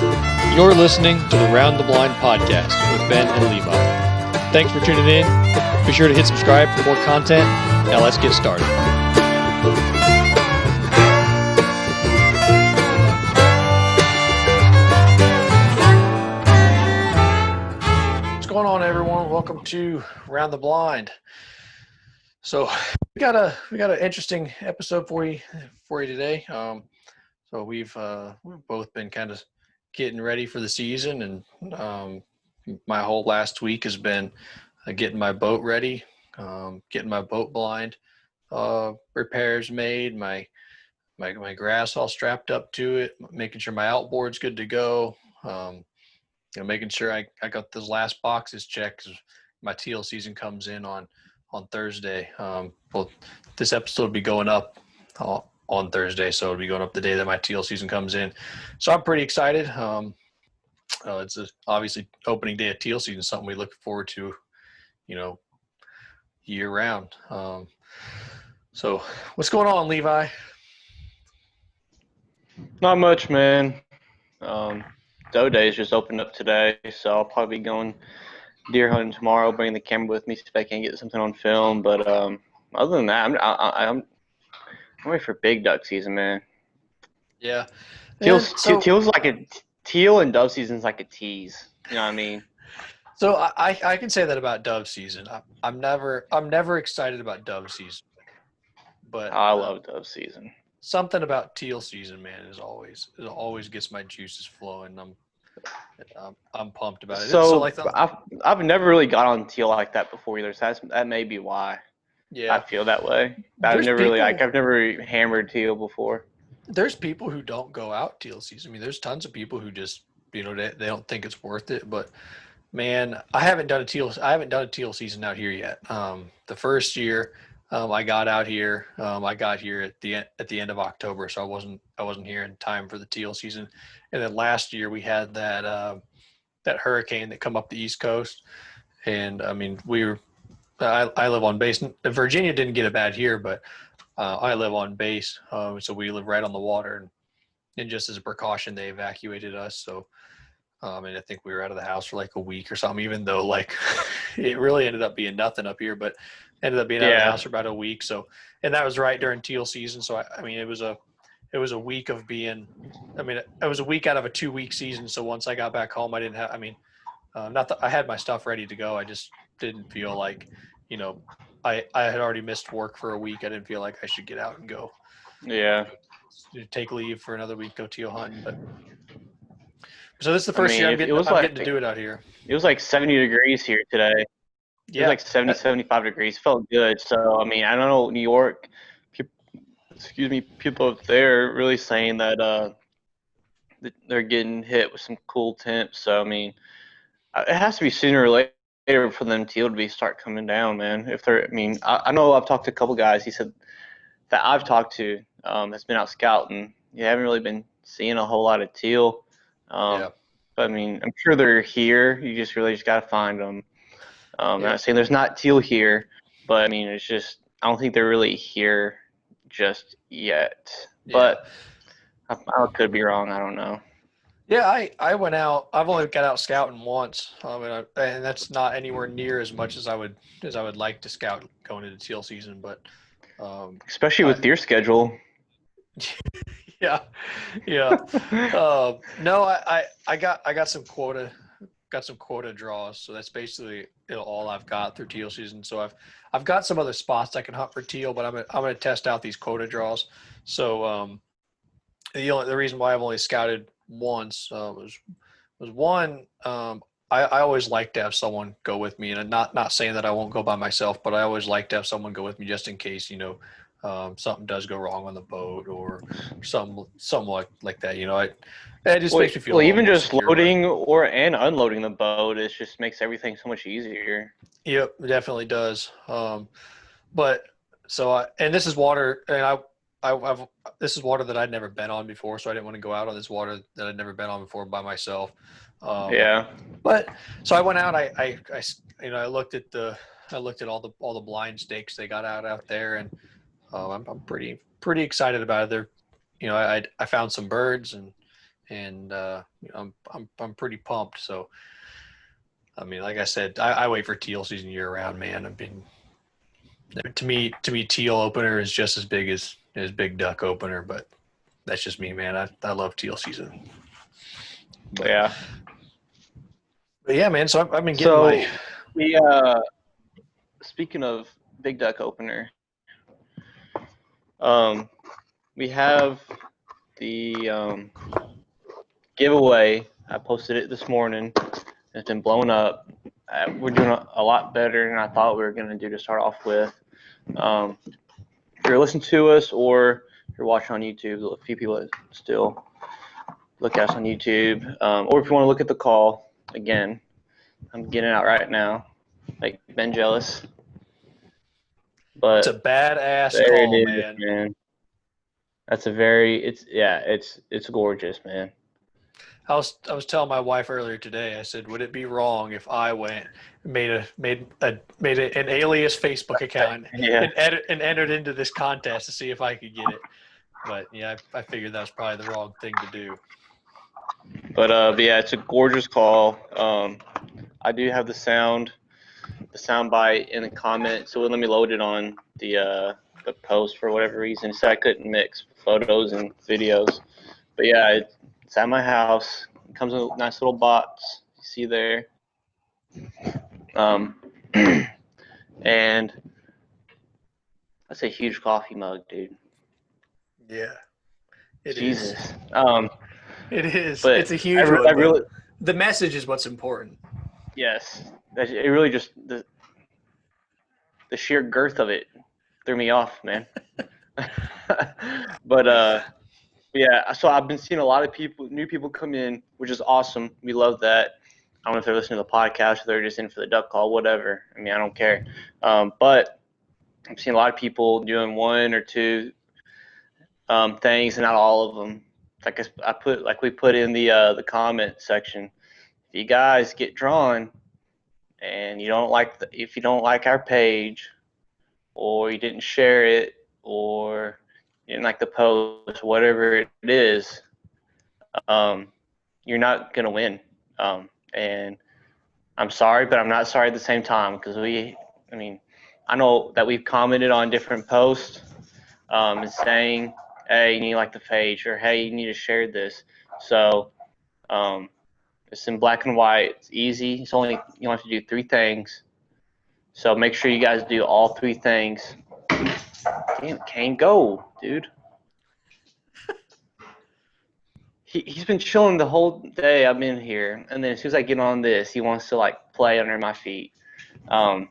You're listening to the Round the Blind podcast with Ben and Levi. Thanks for tuning in. Be sure to hit subscribe for more content. Now let's get started. What's going on, everyone? Welcome to Round the Blind. So we got an interesting episode for you today. So we've both been kind of getting ready for the season, and my whole last week has been getting my boat ready, getting my boat blind repairs made, my grass all strapped up to it, making sure my outboard's good to go, making sure I got those last boxes checked, 'cause my teal season comes in on Thursday. Well, this episode will be going up on Thursday, so it'll be going up the day that my teal season comes in. So I'm pretty excited. It's obviously opening day of teal season, something we look forward to, year round. So what's going on, Levi? Not much, man. Doe Days just opened up today, so I'll probably be going deer hunting tomorrow. Bring the camera with me, see if I can get something on film. But other than that, I'm ready for big duck season, man. Yeah, Teal's like a teal, and dove season's like a tease. You know what I mean? So I can say that about dove season. I'm never excited about dove season, but I love dove season. Something about teal season, man, it always gets my juices flowing. I'm pumped about it. So I've never really got on teal like that before either. So that may be why. Yeah, I feel that way. I've never hammered teal before. There's people who don't go out teal season. I mean, there's tons of people who just they don't think it's worth it. But man, I haven't done a teal season out here yet. The first year I got out here, I got here at the end of October, so I wasn't here in time for the teal season. And then last year we had that hurricane that come up the East Coast, and I mean I live on base. Virginia didn't get it bad here, but I live on base, so we live right on the water, and just as a precaution, they evacuated us. So, and I think we were out of the house for like a week or something, even though like it really ended up being nothing up here, but ended up being out of the house for about a week. So, and that was right during teal season. So, I mean, it was a week of being, it was a week out of a 2-week season. So once I got back home, I didn't have, not that I had my stuff ready to go. I just didn't feel like, I had already missed work for a week. I didn't feel like I should get out and go. Yeah. Take leave for another week, go teal hunting. But so this is the first year I'm getting to do it out here. It was like 70 degrees here today. Yeah. It was like 70, 75 degrees. Felt good. So, I mean, I don't know, New York, people up there really saying that they're getting hit with some cool temps. So, I mean, it has to be sooner or later for them teal to start coming down, man. I know I've talked to a couple guys. He said that I've talked to has been out scouting. You haven't really been seeing a whole lot of teal. But I mean, I'm sure they're here. You just got to find them. I'm not saying there's not teal here, but I mean, it's just I don't think they're really here just yet. Yeah. But I could be wrong. I don't know. Yeah, I went out. I've only got out scouting once, and that's not anywhere near as much as I would like to scout going into teal season. But especially with your schedule. Yeah. No, I got some quota draws, so that's basically all I've got through teal season. So I've got some other spots I can hunt for teal, but I'm gonna test out these quota draws. So the reason why I've only scouted once was one. I always like to have someone go with me, and I'm not saying that I won't go by myself, but I always like to have someone go with me just in case something does go wrong on the boat or somewhat like that. It just makes me feel. Well, even just loading and unloading the boat, it just makes everything so much easier. Yep, it definitely does. But so and this is water, and this is water that I'd never been on before, so I didn't want to go out on this water that I'd never been on before by myself. But so I went out. I looked at all the blind stakes they got out there, and I'm pretty excited about it. They're, I found some birds, and and I'm pretty pumped. So, I mean, like I said, I wait for teal season year round, man. To me, teal opener is just as big as big duck opener, but that's just me, man. I love teal season. But yeah. But yeah, man. So I've been getting So we speaking of big duck opener, we have the giveaway. I posted it this morning. It's been blown up. We're doing a lot better than I thought we were going to do to start off with. If you're listening to us or if you're watching on YouTube, a few people that still look at us on YouTube, or if you want to look at the call, again, I'm getting it out right now. Make Ben jealous. But it's a badass there call, it is, man. That's it's gorgeous, man. I was telling my wife earlier today. I said, would it be wrong if I went made an alias Facebook account and entered into this contest to see if I could get it? But yeah, I figured that was probably the wrong thing to do. But yeah, it's a gorgeous call. I do have the sound bite in the comment, so it let me load it on the post for whatever reason. It said I couldn't mix photos and videos. But yeah, it's at my house. It comes in a nice little box. You see there. And that's a huge coffee mug, dude. Yeah, it Jesus. is. Um, It is. But It's a huge one. I really, the message is what's important. yes, it really just the sheer girth of it threw me off, man. But yeah, so I've been seeing a lot of new people come in, which is awesome. We love that. I don't know if they're listening to the podcast or they're just in for the duck call, whatever. I mean, I don't care. But I'm seeing a lot of people doing one or two things, and not all of them. Like we put in the comment section. If you guys get drawn, and if you don't like our page, or you didn't share it, or you didn't like the post, whatever it is, you're not gonna win. And I'm sorry, but I'm not sorry at the same time because I know that we've commented on different posts and saying, hey, you need to like the page, or hey, you need to share this. So it's in black and white. It's easy. You only have to do 3 things. So make sure you guys do all 3 things. Damn, Kane, go, dude. He's been chilling the whole day I've been here, and then as soon as I get on this, he wants to like play under my feet. But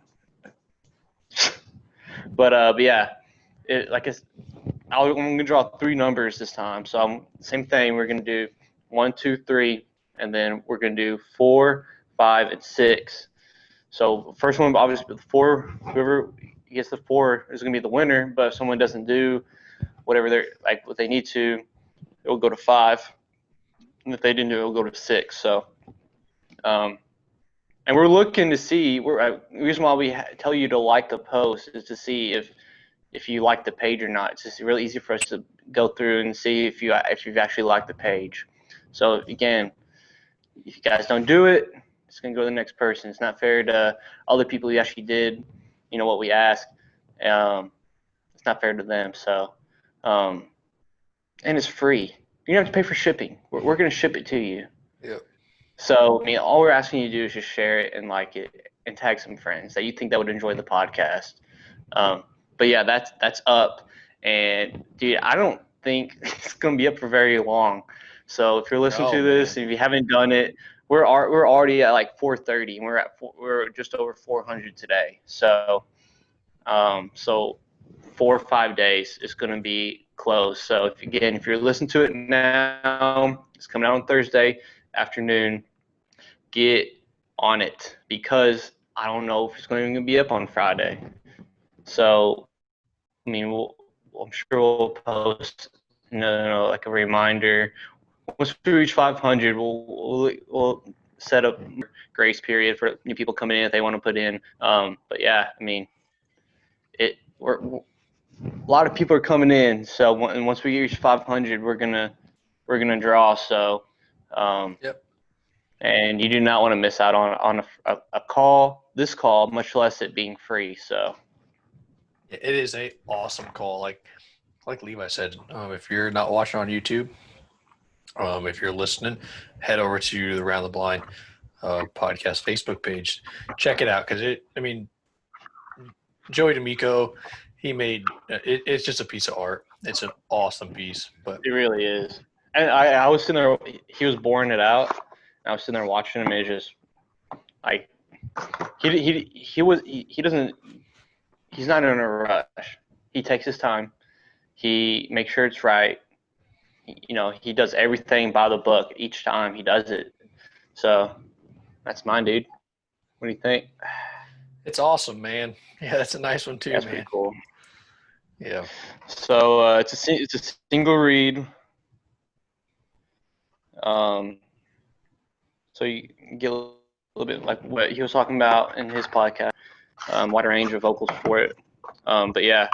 yeah, I'm gonna draw 3 numbers this time. So same thing. We're gonna do 1, 2, 3, and then we're gonna do 4, 5, and 6. So first one, obviously, the 4. Whoever gets the 4 is gonna be the winner. But if someone doesn't do whatever what they need to, it will go to 5. And if they didn't do it, it'll go to 6. So, and we're looking to see. The reason why we tell you to like the post is to see if you like the page or not. It's just really easy for us to go through and see if you've actually liked the page. So again, if you guys don't do it, it's gonna go to the next person. It's not fair to other people who actually did, what we asked. It's not fair to them. So, and it's free. You don't have to pay for shipping. We're going to ship it to you. Yep. So, all we're asking you to do is just share it and like it and tag some friends that you think that would enjoy the podcast. But yeah, that's up. And dude, I don't think it's going to be up for very long. So if you're listening to this, and if you haven't done it, we're already at like 430, and we're just over 400 today. So, 4 or 5 days is going to be closed. So if you're listening to it now, it's coming out on Thursday afternoon. Get on it, because I don't know if it's going to be up on Friday. So I'm sure we'll post like a reminder. Once we reach 500, we'll set up grace period for new people coming in if they want to put in. But yeah, a lot of people are coming in, so once we reach 500, we're gonna draw. So Yep. And you do not want to miss out on a call, this call, much less it being free. So It is a awesome call. Like Levi said, if you're not watching on YouTube, if you're listening, head over to the Round the Blind podcast Facebook page. Check it out because Joey D'Amico, he made it's just a piece of art. It's an awesome piece. But it really is. And I was sitting there, he was boring it out. And I was sitting there watching him, and it's just like he doesn't, he's not in a rush. He takes his time. He makes sure it's right. He does everything by the book each time he does it. So that's mine, dude. What do you think? it's awesome, man. Yeah, that's a nice one too, That's man. pretty cool. Yeah. So it's a single read. So you get a little bit like what he was talking about in his podcast, wide range of vocals for it. But yeah,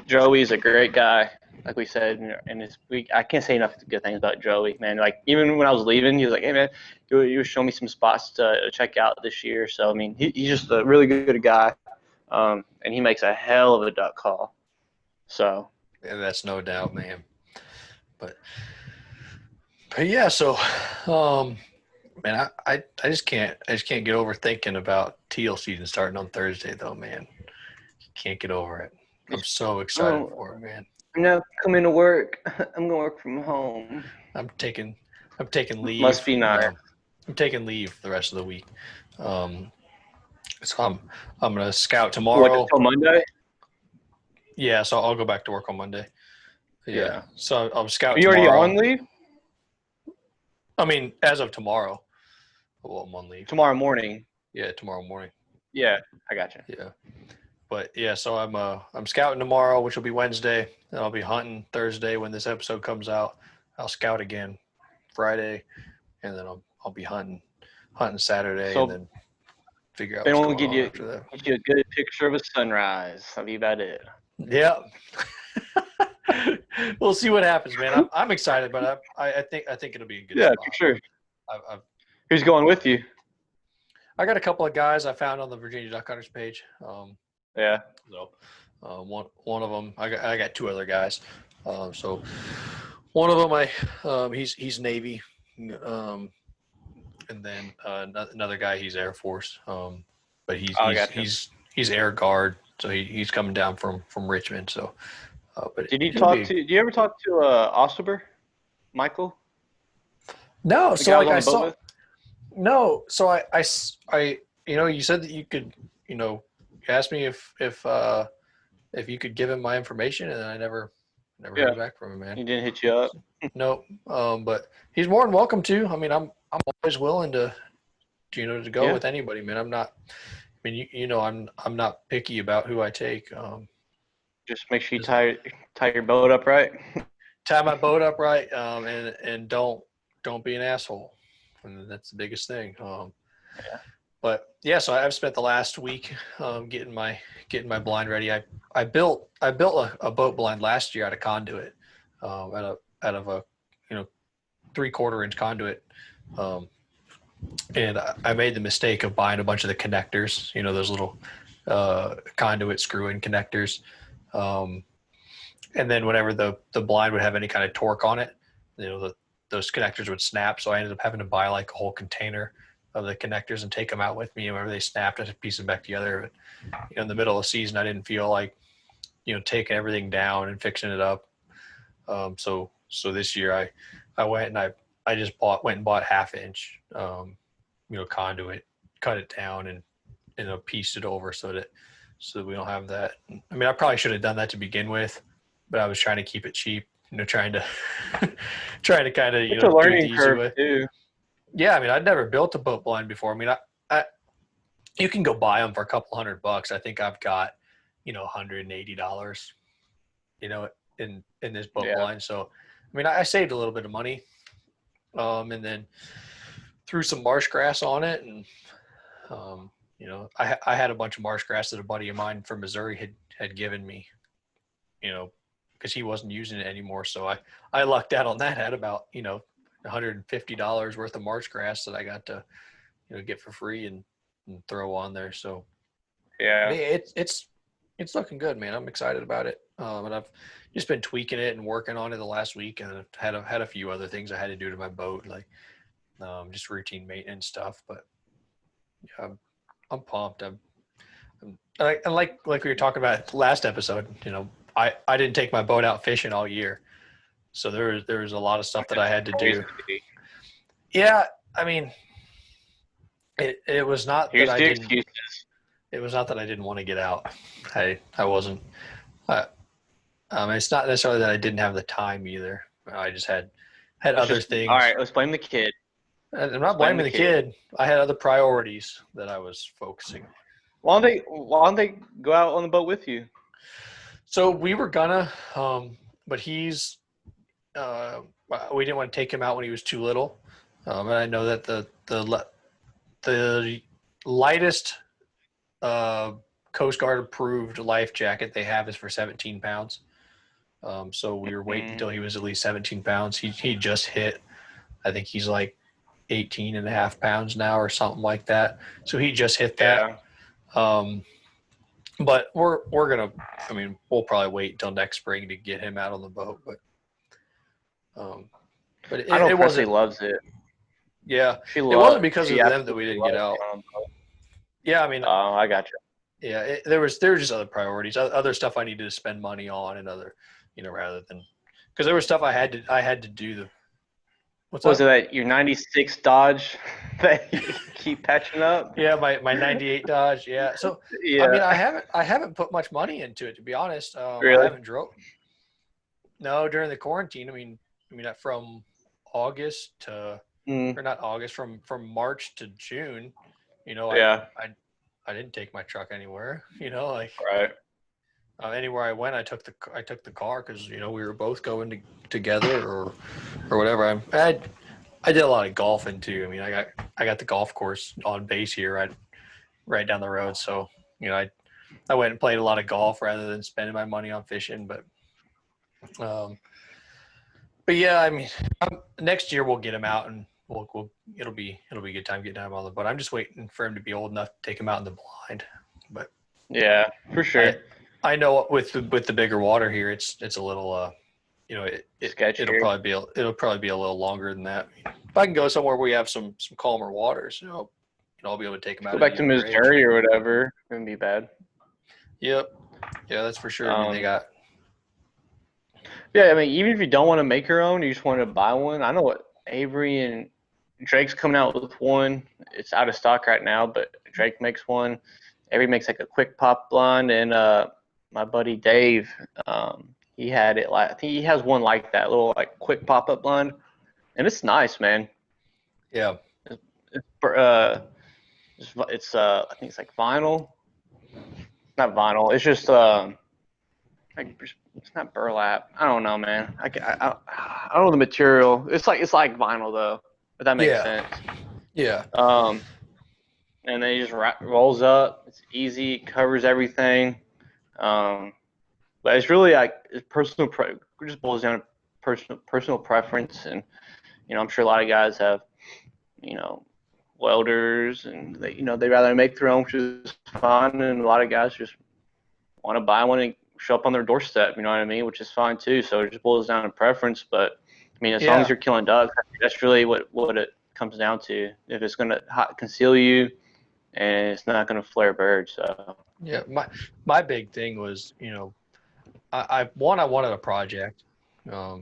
Joey's a great guy. Like we said in this week, I can't say enough good things about Joey, man. Like even when I was leaving, he was like, "Hey, man, you show me some spots to check out this year." So I mean, he's just a really good guy, and he makes a hell of a duck call. So Yeah, that's no doubt, man. But yeah, so man, I just can't get over thinking about teal season starting on Thursday though, man. Can't get over it. I'm so excited for it, man. I'm not coming to work. I'm gonna work from home. I'm taking leave. Must be nice. I'm taking leave the rest of the week. So I'm gonna scout tomorrow. What, until Monday? Yeah, so I'll go back to work on Monday. Yeah. So I'll scout. Are you tomorrow. already on leave? I mean, as of tomorrow. Well, I'm on leave. Tomorrow morning. Yeah, tomorrow morning. Yeah, I got you. Yeah. But yeah, so I'm scouting tomorrow, which will be Wednesday, and I'll be hunting Thursday when this episode comes out. I'll scout again Friday, and then I'll be hunting Saturday, So and then figure out they what's won't going get on you after that. get you a good picture of a sunrise. That'll be about it. Yeah. We'll see what happens, man. I'm excited, but I think it'll be a good spot. For sure. I've Who's going with you? I got a couple of guys I found on the Virginia Duck Hunters page. Yeah. So one of them, I got two other guys. So one of them, he's Navy, and then another guy, he's Air Force. But he's Air Guard, so he's coming down from Richmond. So, but Did you ever talk to Osterber, Michael? No, so like I saw. With? No, so I you said that you could, you asked me if you could give him my information, and I never heard back from him, man. He didn't hit you up. No, but he's more than welcome to. I mean, I'm always willing to go with anybody, man. I'm not. I mean, I'm not picky about who I take. Just make sure you tie your boat up right. Tie my boat up right, and don't be an asshole. And that's the biggest thing. But yeah, so I've spent the last week getting my blind ready. I built a boat blind last year out of conduit, out of a 3/4 inch conduit, and I made the mistake of buying a bunch of the connectors, those little conduit screw-in connectors, and then whenever the blind would have any kind of torque on it, those connectors would snap. So I ended up having to buy like a whole container of the connectors and take them out with me. And whenever they snapped, I had to piece them back together. But in the middle of the season, I didn't feel like, taking everything down and fixing it up. So this year I went and I just went and bought 1/2 inch, conduit, cut it down and pieced it over so that we don't have that. I mean, I probably should have done that to begin with, but I was trying to keep it cheap. Trying to kind of it's a learning curve too. Yeah, I mean, I'd never built a boat blind before. I mean, I you can go buy them for a couple $100. I think I've got $180, in this boat blind. So, I mean, I saved a little bit of money, and then threw some marsh grass on it, and I had a bunch of marsh grass that a buddy of mine from Missouri had given me, because he wasn't using it anymore. So I lucked out on that. I had about, $150 worth of marsh grass that I got to, get for free and throw on there. So Yeah. it's looking good, man. I'm excited about it. And I've just been tweaking it and working on it the last week, and I've had a few other things I had to do to my boat, like just routine maintenance stuff. But yeah, I'm pumped. And like we were talking about last episode, I didn't take my boat out fishing all year, so there was a lot of stuff that I had to do. Yeah, I mean, it was not Here's that I the didn't. excuses. It was not that I didn't want to get out. I wasn't. It's not necessarily that I didn't have the time either. I just had other things. All right, let's blame the kid. I'm not blaming the kid. I had other priorities that I was focusing on. Why don't they go out on the boat with you? So we were gonna, but he's. We didn't want to take him out when he was too little, and I know that the lightest Coast Guard approved life jacket they have is for 17 pounds. So we were waiting until he was at least 17 pounds. He just hit, I think he's like 18 and a half pounds now or something like that. So he just hit that. Yeah. But we're going to, we'll probably wait until next spring to get him out on the boat. But I know Presley loves it. Yeah. It wasn't because of them that we didn't get out. Yeah. I got you. Yeah. There were just other priorities, other stuff I needed to spend money on and other, rather than, because there was stuff I had to do. What's was it that your 96 Dodge that you keep patching up? Yeah, my 98 Dodge. Yeah. So yeah. I haven't put much money into it, to be honest. Really? I haven't drove. No, during the quarantine. From August to or not August, from March to June. I didn't take my truck anywhere. Right. Anywhere I went, I took the car because we were both going together or whatever. I did a lot of golfing too. I got the golf course on base here right down the road. So I went and played a lot of golf rather than spending my money on fishing. But yeah, next year we'll get him out and it'll be a good time getting him on the boat. I'm just waiting for him to be old enough to take him out in the blind. But yeah, for sure. I know with the bigger water here, it's a little, it'll probably be a little longer than that. If I can go somewhere where we have some calmer waters, I'll be able to take them out. Go back to Missouri or whatever. It wouldn't be bad. Yep. Yeah, that's for sure. They got. Yeah, even if you don't want to make your own, you just want to buy one. I know what Avery and Drake's coming out with one. It's out of stock right now, but Drake makes one. Avery makes like a quick pop blind, and my buddy Dave, he had it I think he has one like that, little like quick pop up blind, and it's nice, man. Yeah. It's I think it's like vinyl. Not vinyl. It's just it's not burlap. I don't know, man. I don't know the material. It's like vinyl though, if that makes sense. Yeah. And then it just rolls up. It's easy. It covers everything. But it's really it's personal. It just boils down to personal preference, and I'm sure a lot of guys have, welders, and they rather make their own, which is fine. And a lot of guys just want to buy one and show up on their doorstep. You know what I mean? Which is fine too. So it just boils down to preference. But as long as you're killing ducks, that's really what it comes down to. If it's going to conceal you, and it's not going to flare birds. So yeah, my big thing was, I wanted a project. I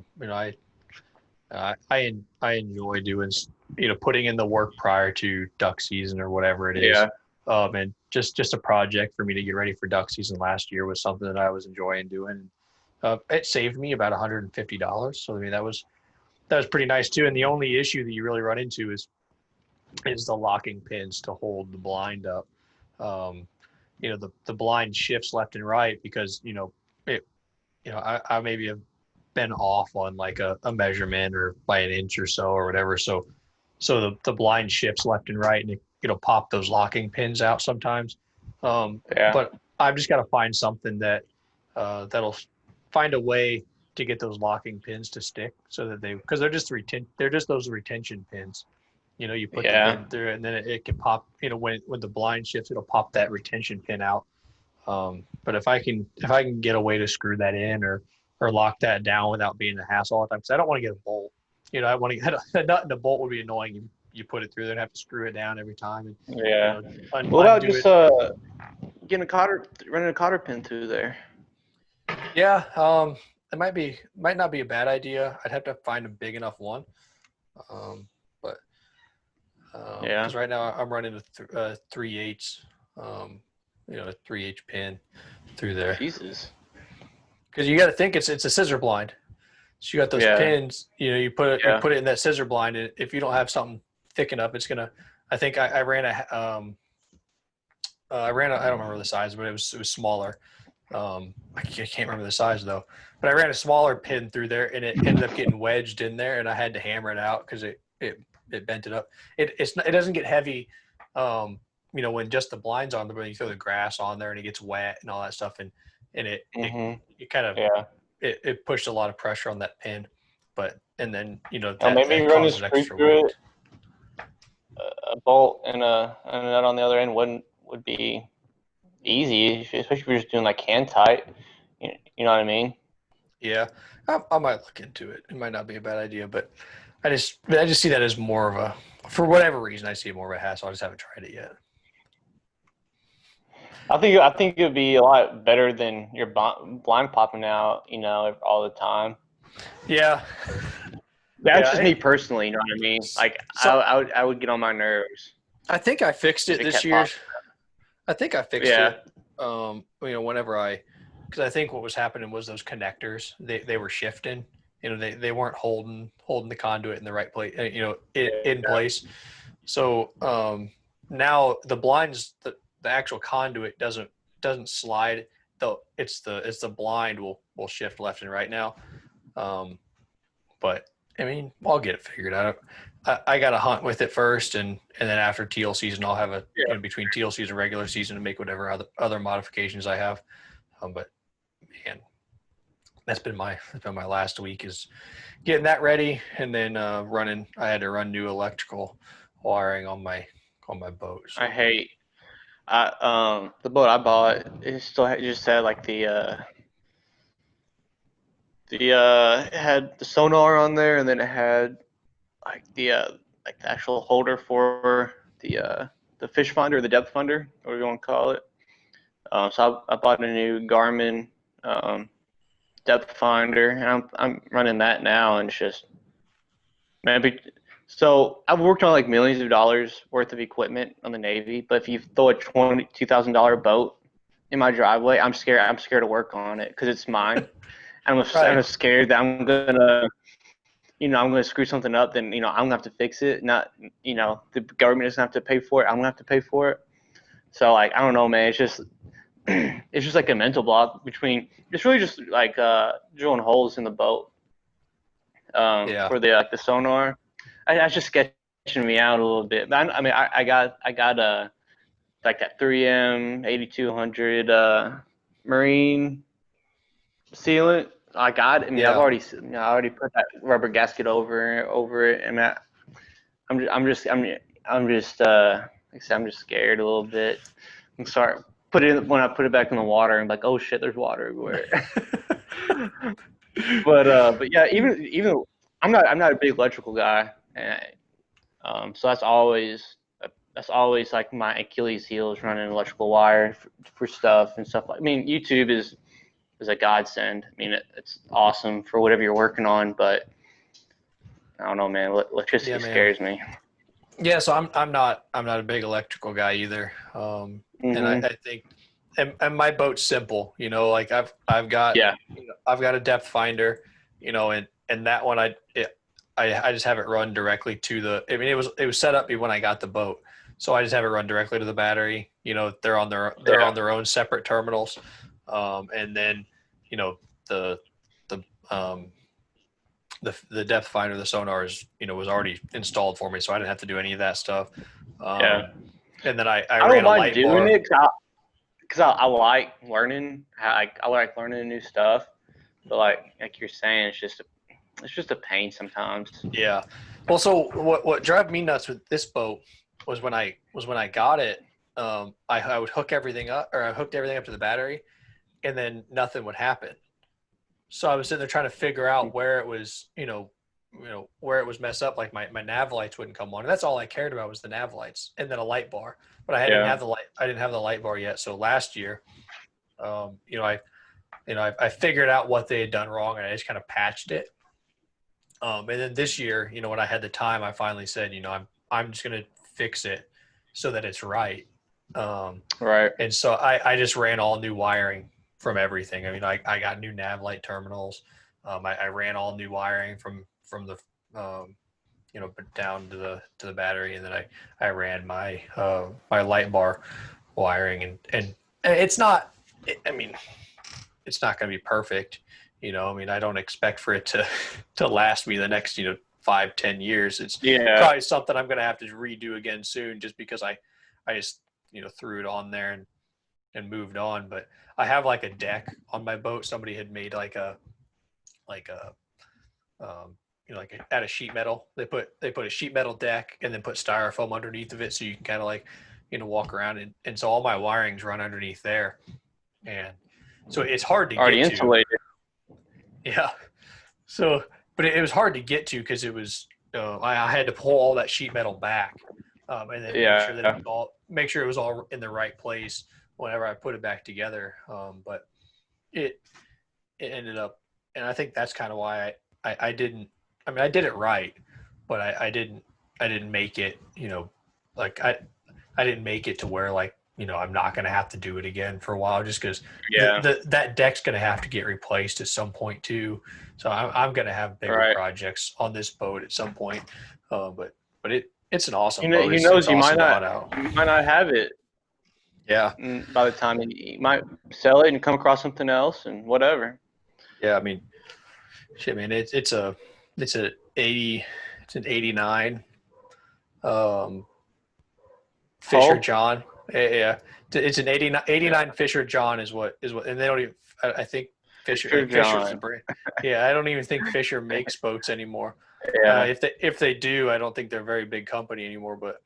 enjoy doing, putting in the work prior to duck season or whatever it is. Yeah. And just a project for me to get ready for duck season last year was something that I was enjoying doing. It saved me about $150. So that was pretty nice too. And the only issue that you really run into is the locking pins to hold the blind up. The blind shifts left and right because I maybe have been off on like a measurement or by an inch or so or whatever. So the blind shifts left and right, and it'll pop those locking pins out sometimes. But I've just got to find something that that'll find a way to get those locking pins to stick, so that because they're just those retention pins. You put the Yeah. pin through it, and then it can pop. When the blind shifts, it'll pop that retention pin out. But if I can get a way to screw that in or lock that down without being a hassle all the time, because I don't want to get a bolt. I want to get a nut and a bolt would be annoying. You put it through there and have to screw it down every time. And, Yeah. What about undo just it. getting running a cotter pin through there? Yeah, it might not be a bad idea. I'd have to find a big enough one. But Yeah. because right now I'm running a 3/8, a 3/8 pin through there. Jesus. Because you got to think it's a scissor blind. So you got those Yeah. pins. You put it Yeah. you put it in that scissor blind, and if you don't have something thick enough, it's gonna. I think I ran I don't remember the size, but it was smaller. I can't remember the size though. But I ran a smaller pin through there, and it ended up getting wedged in there, and I had to hammer it out because it bent it up. It doesn't get heavy, when just the blinds on, but when you throw the grass on there and it gets wet and all that stuff, and it kind of Yeah. it pushed a lot of pressure on that pin, and then maybe that run a causes screw extra through weight. it, a bolt and a nut on the other end would be easy, especially if you're just doing like hand tight. You know what I mean? Yeah, I might look into it. It might not be a bad idea, but I just see that as more of for whatever reason, I see it more of a hassle. I just haven't tried it yet. I think it would be a lot better than your blind popping out, all the time. Yeah. That's just me personally. You know what I mean? Like I would get on my nerves. I think I fixed it this year. I think I fixed it. Whenever because I think what was happening was those connectors they were shifting. They weren't holding the conduit in the right place. In place. So now the blinds, the actual conduit doesn't slide. Though it's the blind will shift left and right now. But I mean, I'll get it figured out. I got to hunt with it first, and then after teal season, I'll have between teal season and regular season to make whatever other modifications I have. But man, that's been my last week is getting that ready, and then running. I had to run new electrical wiring on my boat. So. I hate the boat I bought. It just had like it had the sonar on there, and then it had like the actual holder for the fish finder, the depth finder, whatever you want to call it. So I bought a new Garmin depth finder, and I'm running that now, and it's just maybe. So I've worked on like millions of dollars worth of equipment on the Navy, but if you throw a $22,000 boat in my driveway, I'm scared. I'm scared to work on it because it's mine. I'm scared that I'm gonna screw something up. Then I'm gonna have to fix it. Not the government doesn't have to pay for it. I'm gonna have to pay for it. So like I don't know, man. It's just like a mental block between. It's really just like drilling holes in the boat. For the sonar. That's just sketching me out a little bit. But I got like that 3M 8200 marine sealant. I got it. I've already put that rubber gasket over it, and I'm just like I said, I'm just scared a little bit. I'm sorry. When I put it back in the water, I'm like, oh shit, there's water everywhere. but yeah, even I'm not a big electrical guy, and so that's always like my Achilles heel is running electrical wire for stuff and stuff. I mean, YouTube is a godsend. I mean, it's awesome for whatever you're working on, but I don't know, man. Electricity scares me. Yeah, so I'm not a big electrical guy either. And I think, and my boat's simple. Like I've got I've got a depth finder, and that one I just have it run directly to the. I mean, it was set up when I got the boat, so I just have it run directly to the battery. They're on their own separate terminals, and then the depth finder, the sonar is was already installed for me, so I didn't have to do any of that stuff. And then I ran a light doing bar. it because I like learning. I like learning new stuff. But like you're saying, it's just a pain sometimes. Yeah. Well, so what drove me nuts with this boat was when I got it, I would hook everything up, or I hooked everything up to the battery, and then nothing would happen. So I was sitting there trying to figure out where it was, where it was messed up. Like my nav lights wouldn't come on, and that's all I cared about was the nav lights and then a light bar. But Yeah. I didn't have the light bar yet. So last year, I figured out what they had done wrong, and I just kind of patched it. And then this year, when I had the time, I finally said, I'm just gonna fix it so that it's right. Right. And so I just ran all new wiring from everything. I mean, I got new nav light terminals. I ran all new wiring from the down to the battery, and then I ran my light bar wiring, and it's not. I mean, it's not going to be perfect. I mean, I don't expect for it to last me the next 5-10 years. It's probably something I'm going to have to redo again soon, just because I just threw it on there and moved on. But I have like a deck on my boat. Somebody had made like a out of sheet metal. They put a sheet metal deck and then put styrofoam underneath of it, so you can kind of like walk around, and so all my wirings run underneath there, and so it's hard to Already get insulated. to. Yeah. So, but it was hard to get to because it was I had to pull all that sheet metal back, and then make sure it was all in the right place whenever I put it back together. But it ended up, and I think that's kind of why I didn't. I mean, I did it right, but I didn't make it. Like I didn't make it to where like I'm not going to have to do it again for a while, just because that deck's going to have to get replaced at some point too. So I'm going to have bigger projects on this boat at some point. But it's an awesome boat. Who knows? It's You awesome might not have it. Yeah. And by the time you might sell it and come across something else and whatever. Yeah, I mean, shit, man, it's an 89 Fisher John. Yeah, it's an 89 Fisher John is what, and they don't even. I think Fisher's the brand. Yeah, I don't even think Fisher makes boats anymore. Yeah. If they do, I don't think they're a very big company anymore. But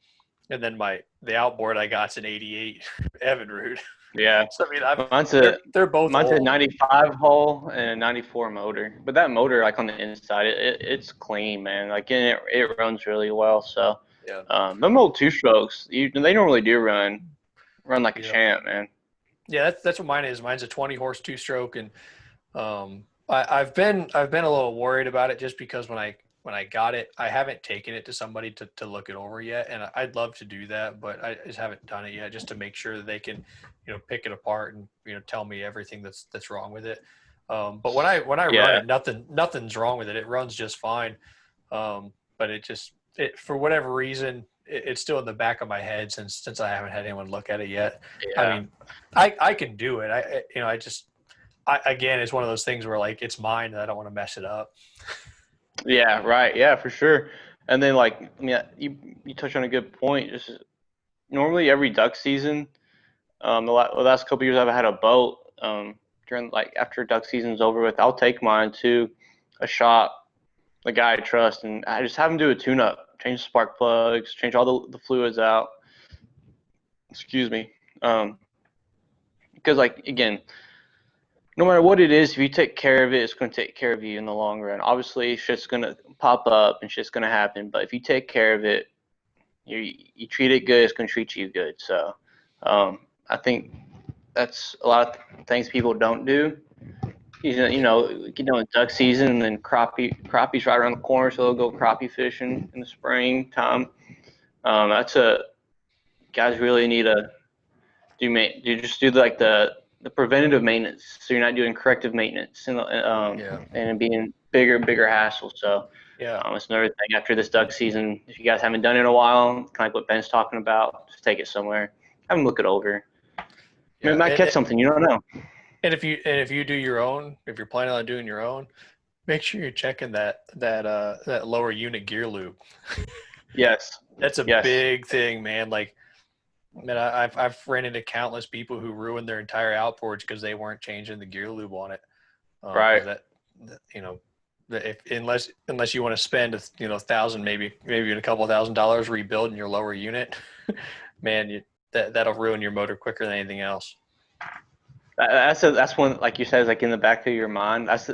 and then the outboard I got's an 88 Evinrude. Yeah. So I mean, they're both. Mine's a 95 hull and a 94 motor, but that motor, like on the inside, it's clean, man. Like it runs really well. So yeah, them old two strokes, they normally do run like a champ, man. Yeah, that's what mine is. Mine's a 20 horse 2-stroke, and I've been a little worried about it just because when I got it, I haven't taken it to somebody to look it over yet, and I'd love to do that, but I just haven't done it yet, just to make sure that they can pick it apart and tell me everything that's wrong with it. But when I run it, nothing's wrong with it. It runs just fine. But it for whatever reason, it's still in the back of my head since I haven't had anyone look at it yet. Yeah. I mean, I can do it. Again, it's one of those things where like it's mine and I don't want to mess it up. Yeah, right. Yeah, for sure. And then you touched on a good point. Just normally every duck season, the last couple of years I've had a boat. During after duck season's over with, I'll take mine to a shop, the guy I trust, and I just have him do a tune-up, change the spark plugs, change all the fluids out. Excuse me. Because again, no matter what it is, if you take care of it, it's going to take care of you in the long run. Obviously, shit's going to pop up and shit's going to happen, but if you take care of it, you treat it good, it's going to treat you good. So I think that's a lot of things people don't do. It's duck season, and then crappie's right around the corner, so they'll go crappie fishing in the springtime. Guys really need to do the preventative maintenance, so you're not doing corrective maintenance and being bigger hassle. So it's another thing after this duck season. If you guys haven't done it in a while, kind of like what Ben's talking about, just take it somewhere, have them look it over. You might catch something you don't know. And if you do your own, if you're planning on doing your own, make sure you're checking that lower unit gear loop. Yes, that's a big thing, man. Like, man, I've ran into countless people who ruined their entire outboards because they weren't changing the gear lube on it. Right. you know, unless you want to spend $1,000, maybe even a couple $1,000 rebuilding your lower unit, man, that'll ruin your motor quicker than anything else. That's one, like you said, is like in the back of your mind. That's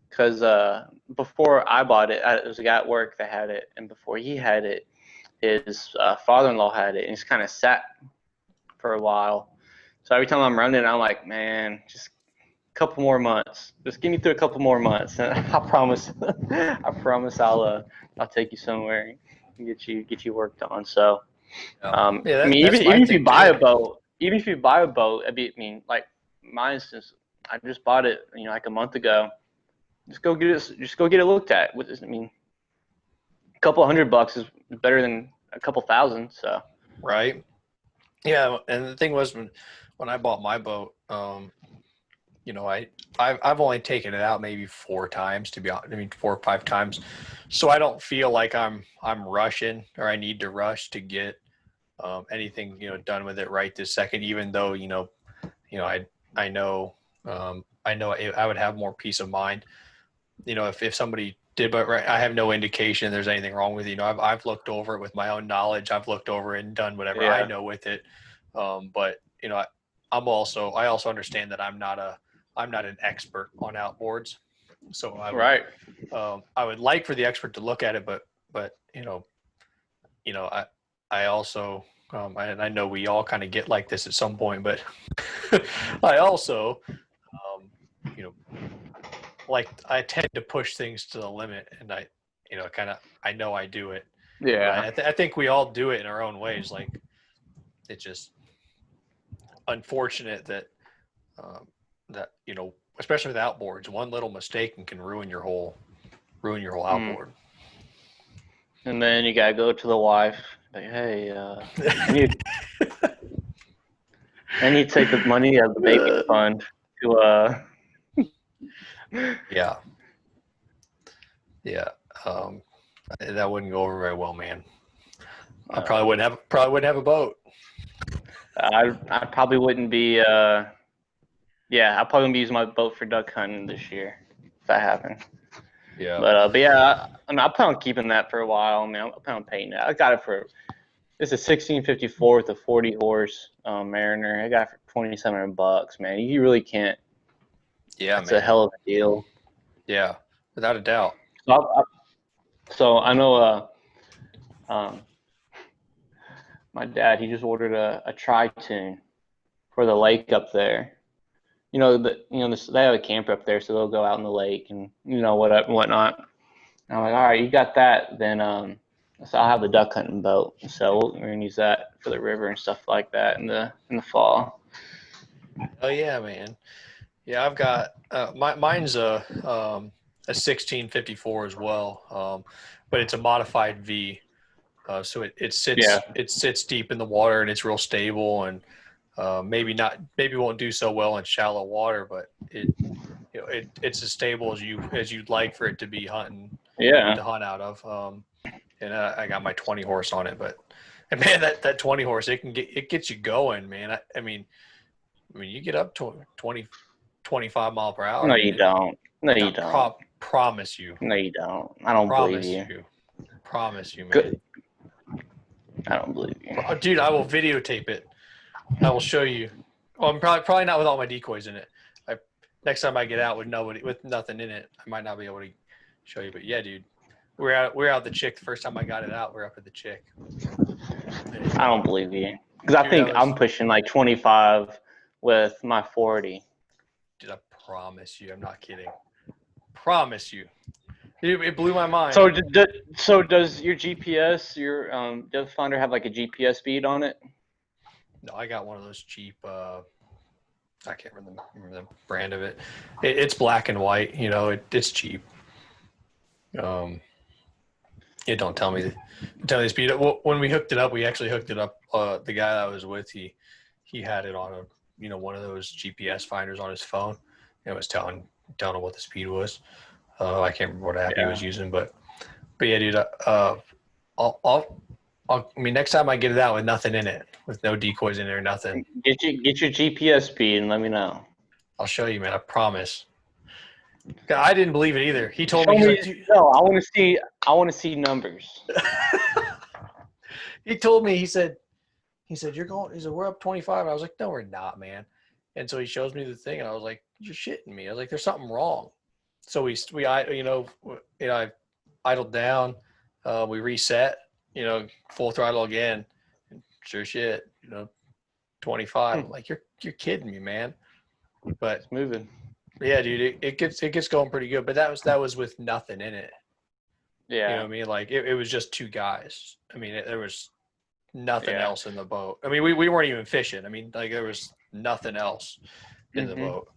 because before I bought it, there was a guy at work that had it, and before he had it, his father-in-law had it, and he's kind of sat for a while. So every time I'm running, I'm like, man, just a couple more months. Just give me through a couple more months, and I promise, I'll take you somewhere and get you worked on. So, I mean, even if you buy a boat, I mean, like my instance, I just bought it, like a month ago. Just go get it looked at. I mean, a couple $100 is better than a couple thousand. So. Right. Yeah, and the thing was when I bought my boat, I've only taken it out maybe 4 times, to be honest. I mean, 4 or 5 times, so I don't feel like I'm rushing or I need to rush to get anything done with it right this second. Even though I know I would have more peace of mind. If somebody did, but right, I have no indication there's anything wrong with it. I've looked over it with my own knowledge. I've looked over it and done whatever I know with it. But I also understand that I'm not an expert on outboards. So I would like for the expert to look at it, but I also and I know we all kind of get like this at some point, but I also like I tend to push things to the limit, and I know I do it. Yeah. I think we all do it in our own ways. Like, it's just unfortunate that especially with outboards, one little mistake can ruin your whole outboard. And then you gotta go to the wife, like, hey, I need to take the money out of the baby fund to Yeah. That wouldn't go over very well, man. I probably wouldn't have a boat. I probably wouldn't be I probably wouldn't be using my boat for duck hunting this year if that happened. Yeah. But yeah, I plan on keeping that for a while. I mean, I plan on painting it. I got it for it's a 1654 with a 40 horse Mariner. I got it for $2,700, man. You really can't. Yeah, it's a hell of a deal. Yeah, without a doubt. So I know my dad, he just ordered a tri-tune for the lake up there. They have a camper up there, so they'll go out in the lake and whatnot. And I'm like, all right, you got that, then so I'll have the duck hunting boat. So we're gonna use that for the river and stuff like that in the fall. Oh yeah, man. Yeah, I've got mine's a 1654 as well, but it's a modified V. So it sits deep in the water, and it's real stable, and maybe won't do so well in shallow water, but it's as stable as you'd like for it to be hunting. Yeah. To hunt out of. And I got my 20 horse on it, and man, that 20 horse, it gets you going, man. I mean you get up to 20, 25 mile per hour. No, you don't. No, you don't. Promise you. No, you don't. I don't believe you. Promise you, man. Good. I don't believe you. Dude, I will videotape it. I will show you. Well, I'm probably not with all my decoys in it. Next time I get out with nothing in it, I might not be able to show you. But yeah, dude, we're out the Chick. The first time I got it out, we're up at the Chick. I don't believe you, because I think I'm pushing like 25 with my 40. Dude, I promise you, I'm not kidding. Promise you. It blew my mind. So does your GPS, your Depth Finder, have like a GPS feed on it? No, I got one of those cheap. I can't remember the brand of it. It's black and white. It's cheap. It don't tell me the speed. When we hooked it up, we actually hooked it up. The guy that I was with, he had it on one of those GPS finders on his phone, and it was telling him what the speed was. I can't remember what app he was using, but yeah, dude. Next time I get it out with nothing in it, with no decoys in it or nothing. Get your GPS speed and let me know. I'll show you, man. I promise. I didn't believe it either. He told Show me, he's me. like, "Dude," No, I want to see. I want to see numbers. he told me, he said, you're going, he said, we're up 25. I was like, no, we're not, man. And so he shows me the thing, and I was like, you're shitting me. I was like, there's something wrong. So I idled down, we reset, full throttle again, and sure shit, 25. I'm like, you're kidding me, man. But It's moving. yeah, dude, it gets going pretty good. But that was with nothing in it. Yeah. You know what I mean? Like it was just two guys. I mean, there was nothing Yeah. else in the boat. I mean, we weren't even fishing. I mean, like there was nothing else in the boat.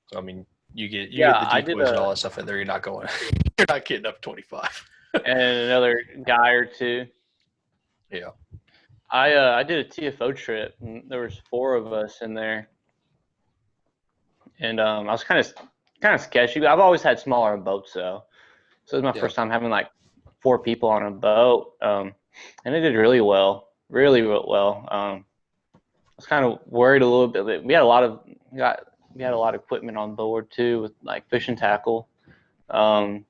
So I mean, you get the decoys and all that stuff in there. You're not going. You're not getting up 25. And another guy or two. Yeah. I did a TFO trip, and there was 4 of us in there, and I was kind of sketchy. But I've always had smaller boats though, so it was my first time having like 4 people on a boat, and it did really well, really well. I was kind of worried a little bit, but we had a lot of equipment on board too, with like fishing tackle. But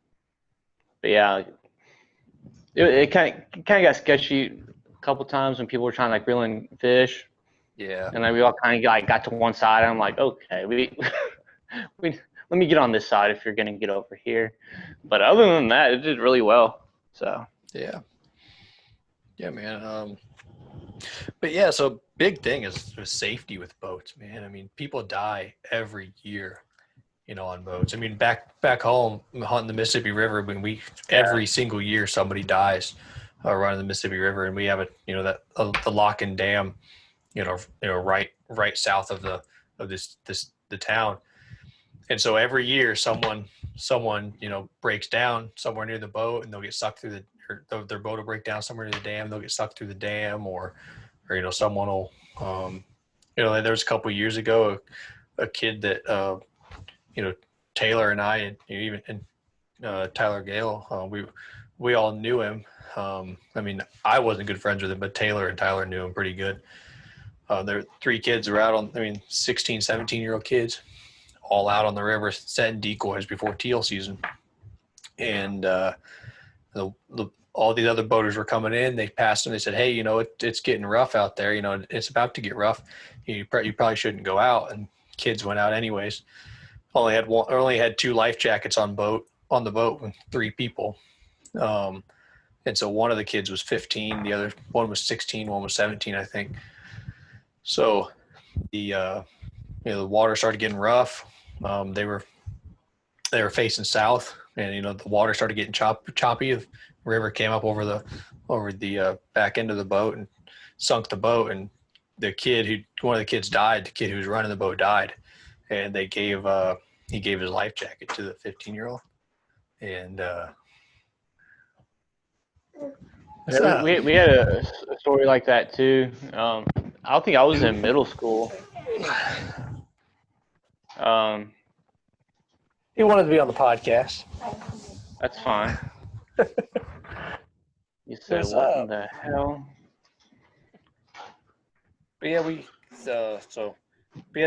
yeah, it kind of got sketchy a couple times when people were trying to like reel in fish. Yeah. And then we all kind of got to one side. And I'm like, okay, we let me get on this side if you're gonna get over here. But other than that, it did really well. So yeah, man. But yeah, so big thing is safety with boats, man. I mean, people die every year, on boats. I mean, back home hunting the Mississippi River, when every single year somebody dies running the Mississippi River, and we have the Locken Dam, right south of the town, and so every year someone breaks down somewhere near the boat, and they'll get sucked through their boat will break down somewhere near the dam. They'll get sucked through the dam, or someone will, there was a couple of years ago a kid that Taylor and I, and Tyler Gale, we all knew him. I mean, I wasn't good friends with him, but Taylor and Tyler knew him pretty good. Their 3 kids are out 16, 17-year-old kids, all out on the river setting decoys before teal season. And all these other boaters were coming in. They passed them. They said, hey, it's getting rough out there. It's about to get rough. You probably shouldn't go out. And kids went out anyways. Only had 2 life jackets on the boat with 3 people. And so one of the kids was 15. The other one was 16. One was 17, I think. So the water started getting rough. They were facing south, and the water started getting choppy. The river came up over the back end of the boat and sunk the boat. And one of the kids died. The kid who was running the boat died, and he gave his life jacket to the 15-year-old. And we had a story like that too. I don't think I was in middle school. He wanted to be on the podcast. That's fine. You said, what in the hell? But yeah,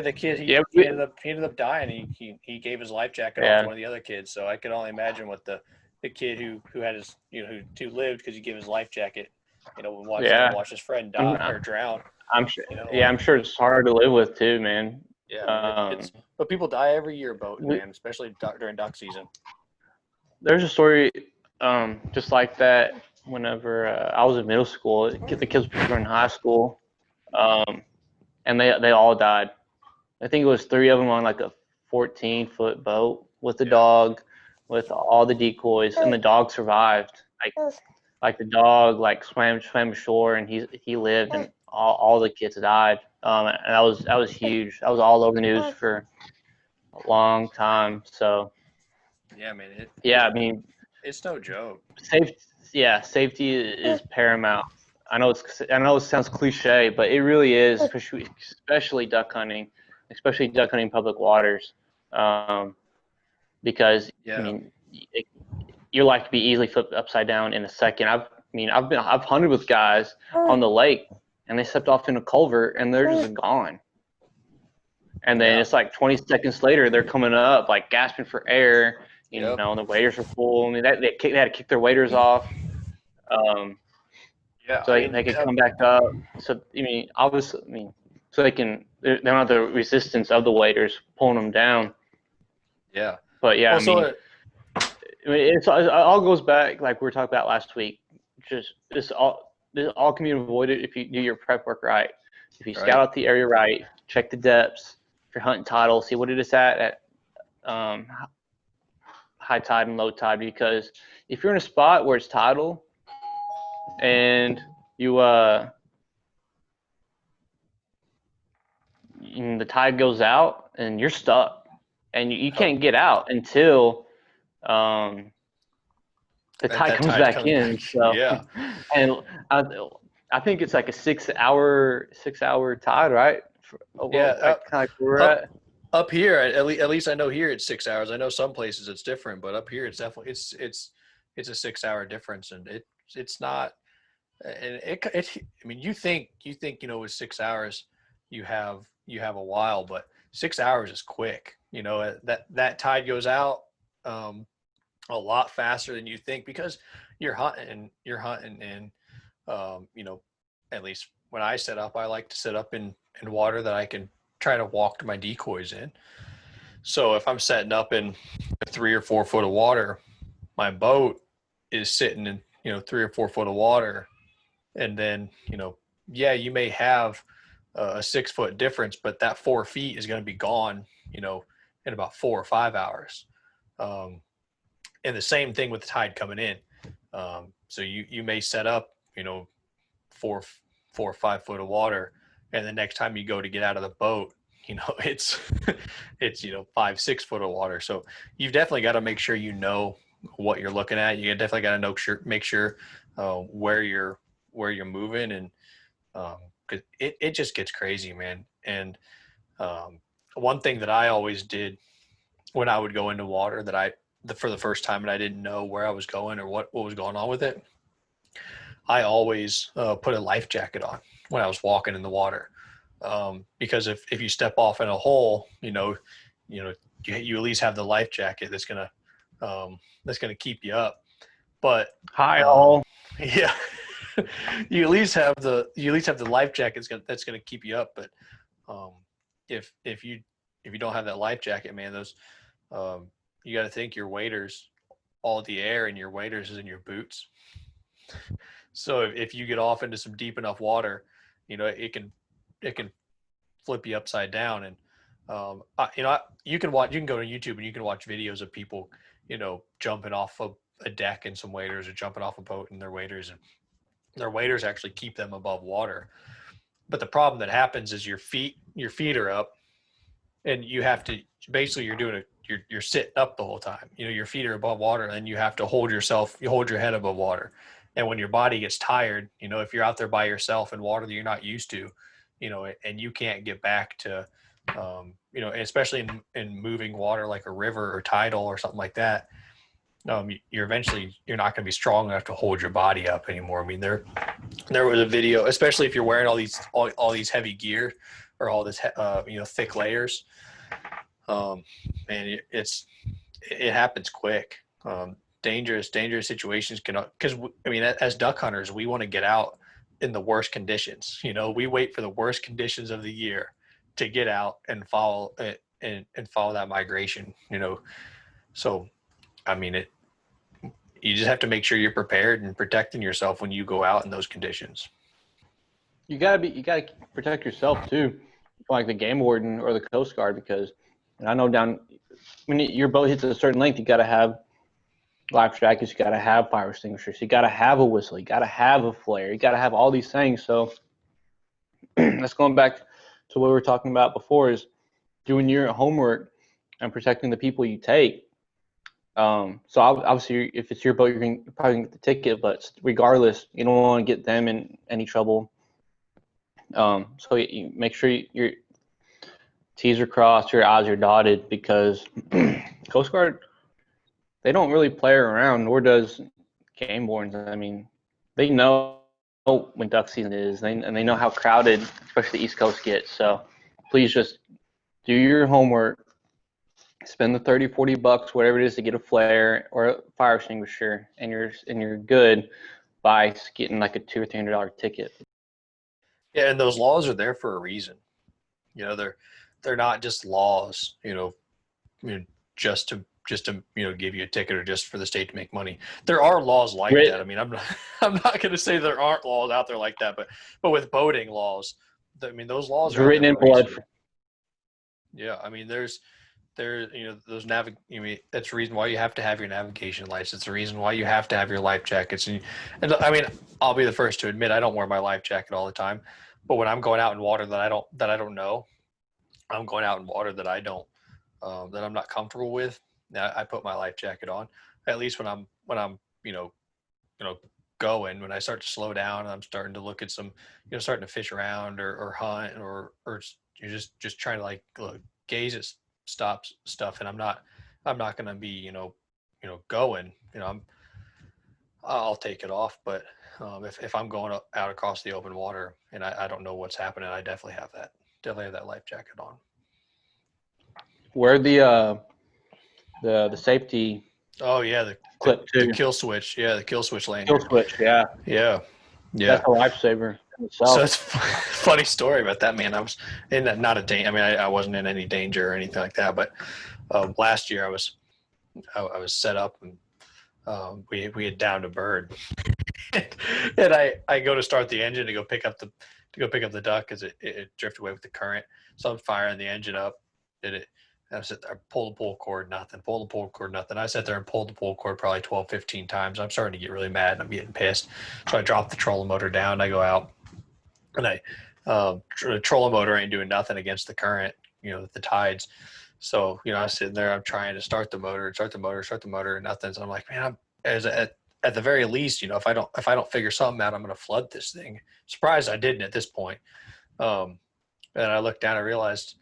the kid, he ended up dying. He gave his life jacket off to one of the other kids. So I could only imagine what the kid who had his, who lived because he gave his life jacket, watch his friend die or drown. I'm sure. I'm sure it's hard to live with too, man. Yeah, but people die every year boating, man, especially during duck season. There's a story just like that whenever I was in middle school. The kids were in high school, and they all died. I think it was 3 of them on like a 14-foot boat with the dog, with all the decoys, and the dog survived. Like the dog swam ashore, and he lived, and all the kids died. And that was huge. That was all over the news for a long time. So yeah, man. I mean, it's no joke. Safety is paramount. I know it sounds cliche, but it really is, especially duck hunting, public waters, because I mean, your life could be easily flipped upside down in a second. I've hunted with guys on the lake, and they stepped off in a culvert, and they're just gone. And then Yeah. it's like 20 seconds later, they're coming up like gasping for air. Yep. And the waders are full. I mean, they had to kick their waders off. Um, Yeah. so I they mean, could come back up. So obviously, so they don't have the resistance of the waders pulling them down. yeah. But yeah, Well, so it all goes back like we were talking about last week. Just this all can be avoided if you do your prep work right. If you scout right. out the area right, check the depths. If you're hunting tidal, see what it is at high tide and low tide. Because if you're in a spot where it's tidal and and the tide goes out and you're stuck and you Oh, can't get out until the tide that comes tide back comes in. back. So, Yeah. and I think it's like a 6 hour tide, right? Yeah. Like kind of like where we're Up at. up here, at least I know here it's 6 hours. I know some places it's different, but up here it's definitely it's a 6 hour difference, and it's not. And I mean, you think with 6 hours you have a while, but 6 hours is quick. That tide goes out a lot faster than you think because you're hunting in at least when I set up, I like to set up in water that I can try to walk to my decoys in. So if I'm setting up in 3 or 4 foot of water, my boat is sitting in 3 or 4 foot of water, and then yeah, you may have a 6 foot difference, but that 4 feet is going to be gone in about 4 or 5 hours. um, and the same thing with the tide coming in. So you may set up four 4 or 5 foot of water, and the next time you go to get out of the boat, it's it's 5 6 foot of water. So you've definitely got to make sure what you're looking at. You definitely got to make sure where you're moving, and because it just gets crazy, man. And one thing that I always did when I would go into water for the first time and I didn't know where I was going or what was going on with it, I always put a life jacket on when I was walking in the water, because if you step off in a hole, you at least have the life jacket that's gonna keep you up. But Hi um, all. yeah, you at least have the life jacket that's gonna keep you up. But um, if you don't have that life jacket, man, those you got to think your waders, all the air in your waders is in your boots. So if you get off into some deep enough water, it can flip you upside down. And you can go to YouTube and you can watch videos of people jumping off of a deck in some waders or jumping off a boat in their waders, and their waders actually keep them above water. But the problem that happens is your feet are up, and you have to basically you're sitting up the whole time. Your feet are above water, and you have to hold your head above water. And when your body gets tired, if you're out there by yourself in water that you're not used to, and you can't get back to, especially in moving water like a river or tidal or something like that, you're not going to be strong enough to hold your body up anymore. I mean, there was a video, especially if you're wearing all these heavy gear or all this thick layers. Man, it happens quick. Dangerous situations because I mean, as duck hunters, we want to get out in the worst conditions. We wait for the worst conditions of the year to get out and follow and follow that migration. So I mean, you just have to make sure you're prepared and protecting yourself when you go out in those conditions. You gotta protect yourself too, like the game warden or the Coast Guard, because I know when your boat hits a certain length, you gotta have life jackets, you gotta have fire extinguishers, you gotta have a whistle, you gotta have a flare, you gotta have all these things. So that's going back to what we were talking about before, is doing your homework and protecting the people you take. So obviously, if it's your boat, you're probably gonna get the ticket, but regardless, you don't want to get them in any trouble. So you make sure your T's are crossed, your I's are dotted, because Coast Guard, they don't really play around, nor does game wardens. I mean, they know when duck season is, and they know how crowded, especially the East Coast, gets. So please just do your homework, spend the 30, 40 bucks, whatever it is, to get a flare or a fire extinguisher, and you're good by getting like a $200 or $300 ticket. Yeah, and those laws are there for a reason. They're not just laws, just to give you a ticket or just for the state to make money. There are laws like that. I mean, I'm not I'm not going to say there aren't laws out there like that, but with boating laws, I mean, those laws It's are out written there in for a blood. reason. Yeah, I mean, those that's the reason why you have to have your navigation license. The reason why you have to have your life jackets. And I mean, I'll be the first to admit I don't wear my life jacket all the time, but when I'm going out in water that I don't know, I'm going out in water that that I'm not comfortable with. I put my life jacket on. At least when I'm going, when I start to slow down and I'm starting to look at some, starting to fish around or hunt or you're just trying to like gaze at stuff, and I'm not going to be going. I'll take it off, but if I'm going out across the open water and I don't know what's happening, I definitely have that life jacket on. Wear the safety Oh yeah, clip the too. kill switch. Yeah, the kill switch lanyard. Kill switch, yeah. Yeah. That's a lifesaver in itself. So it's a funny story about that, man. I was in not a danger. I mean, I wasn't in any danger or anything like that. But last year I was set up and we had downed a bird, and I go to start the engine to go pick up the duck because it drifted away with the current. So I'm firing the engine up. I sit there, pull the pull cord, nothing. Pull the pull cord, nothing. I sat there and pulled the pull cord probably 12, 15 times. I'm starting to get really mad and I'm getting pissed. So I drop the trolling motor down. I go out and the trolling motor ain't doing nothing against the current, the tides. So, I'm sitting there, I'm trying to start the motor, and nothing. So I'm like, man, at the very least, if I don't figure something out, I'm going to flood this thing. Surprised I didn't at this point. And I looked down, I realized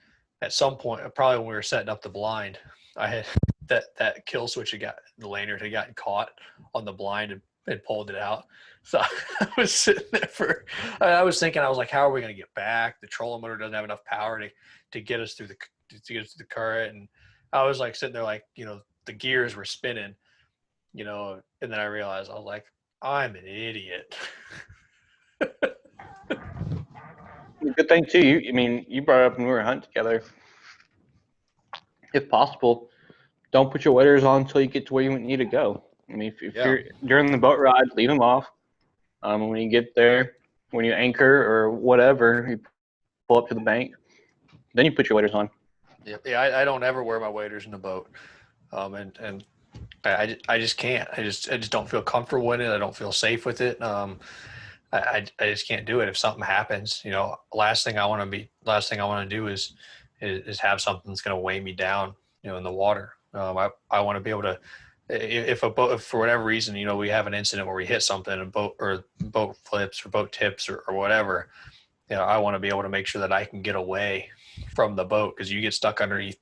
at some point, probably when we were setting up the blind, I had that kill switch the lanyard had gotten caught on the blind and pulled it out. So I was sitting there I was thinking, I was like, how are we going to get back? The trolling motor doesn't have enough power to get us through the current. And I was like sitting there like, the gears were spinning, and then I realized, I was like, I'm an idiot. Good thing too. You brought it up when we were hunting together. If possible, don't put your waders on until you get to where you need to go. I mean, if you're during the boat ride, leave them off. When you get there, when you anchor or whatever, you pull up to the bank, then you put your waders on. Yeah. I don't ever wear my waders in the boat, and I just can't. I just don't feel comfortable with it. I don't feel safe with it. I just can't do it. If something happens, last thing I want to do is have something that's going to weigh me down, in the water. I want to be able to, if for whatever reason, we have an incident where we hit something, a boat flips or boat tips or whatever, I want to be able to make sure that I can get away from the boat, because you get stuck underneath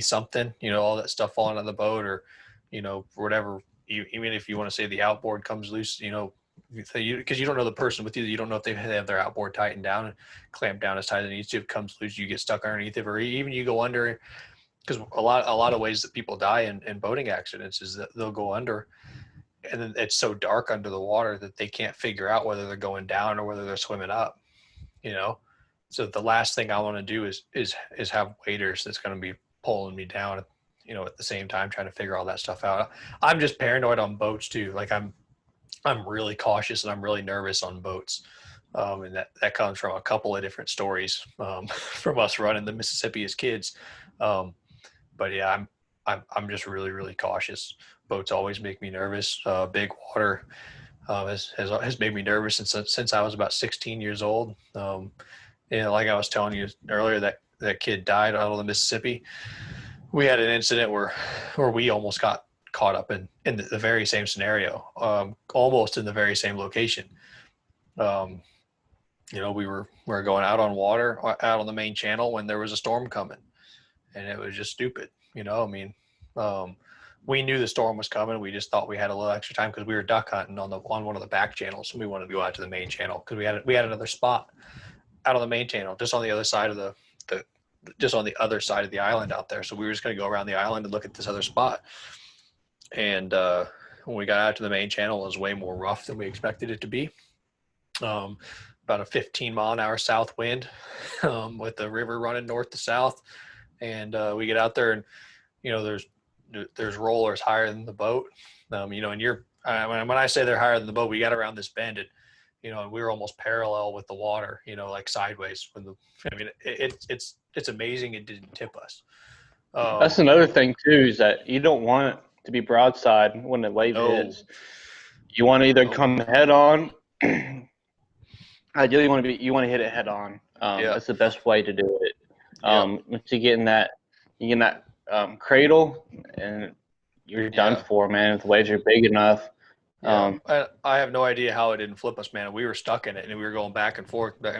something, all that stuff falling on the boat, or, whatever, even if you want to say the outboard comes loose, because you don't know the person with you. You don't know if they have their outboard tightened down and clamped down as tight as it needs to. If it comes loose, you get stuck underneath it, or even you go under. Because a lot of ways that people die in boating accidents is that they'll go under, and then it's so dark under the water that they can't figure out whether they're going down or whether they're swimming up. So the last thing I want to do is have waders that's going to be pulling me down, at the same time trying to figure all that stuff out. I'm just paranoid on boats too. Like I'm really cautious and I'm really nervous on boats. And that comes from a couple of different stories from us running the Mississippi as kids. But yeah, I'm just really, really cautious. Boats always make me nervous. Big water has made me nervous since I was about 16 years old. Like I was telling you earlier, that kid died out of the Mississippi. We had an incident where we almost got caught up in the very same scenario, almost in the very same location. We were going out on water, out on the main channel when there was a storm coming, and it was just stupid. We knew the storm was coming. We just thought we had a little extra time because we were duck hunting on one of the back channels, and we wanted to go out to the main channel because we had another spot out on the main channel, just on the other side of the just on the other side of the island out there. So we were just going to go around the island and look at this other spot. And when we got out to the main channel, it was way more rough than we expected it to be. About a 15-mile-an-hour south wind, with the river running north to south. And we get out there, and there's rollers higher than the boat. And when I say they're higher than the boat, we got around this bend, and and we were almost parallel with the water, like sideways. It's amazing it didn't tip us. That's another thing too, is that you don't want it to be broadside when the wave hits. You want to either come head on. Ideally, you want to hit it head on. That's the best way to do it. Once you get in that cradle, and you're done for, man. If the waves are big enough. I have no idea how it didn't flip us, man. We were stuck in it, and we were going back and forth. But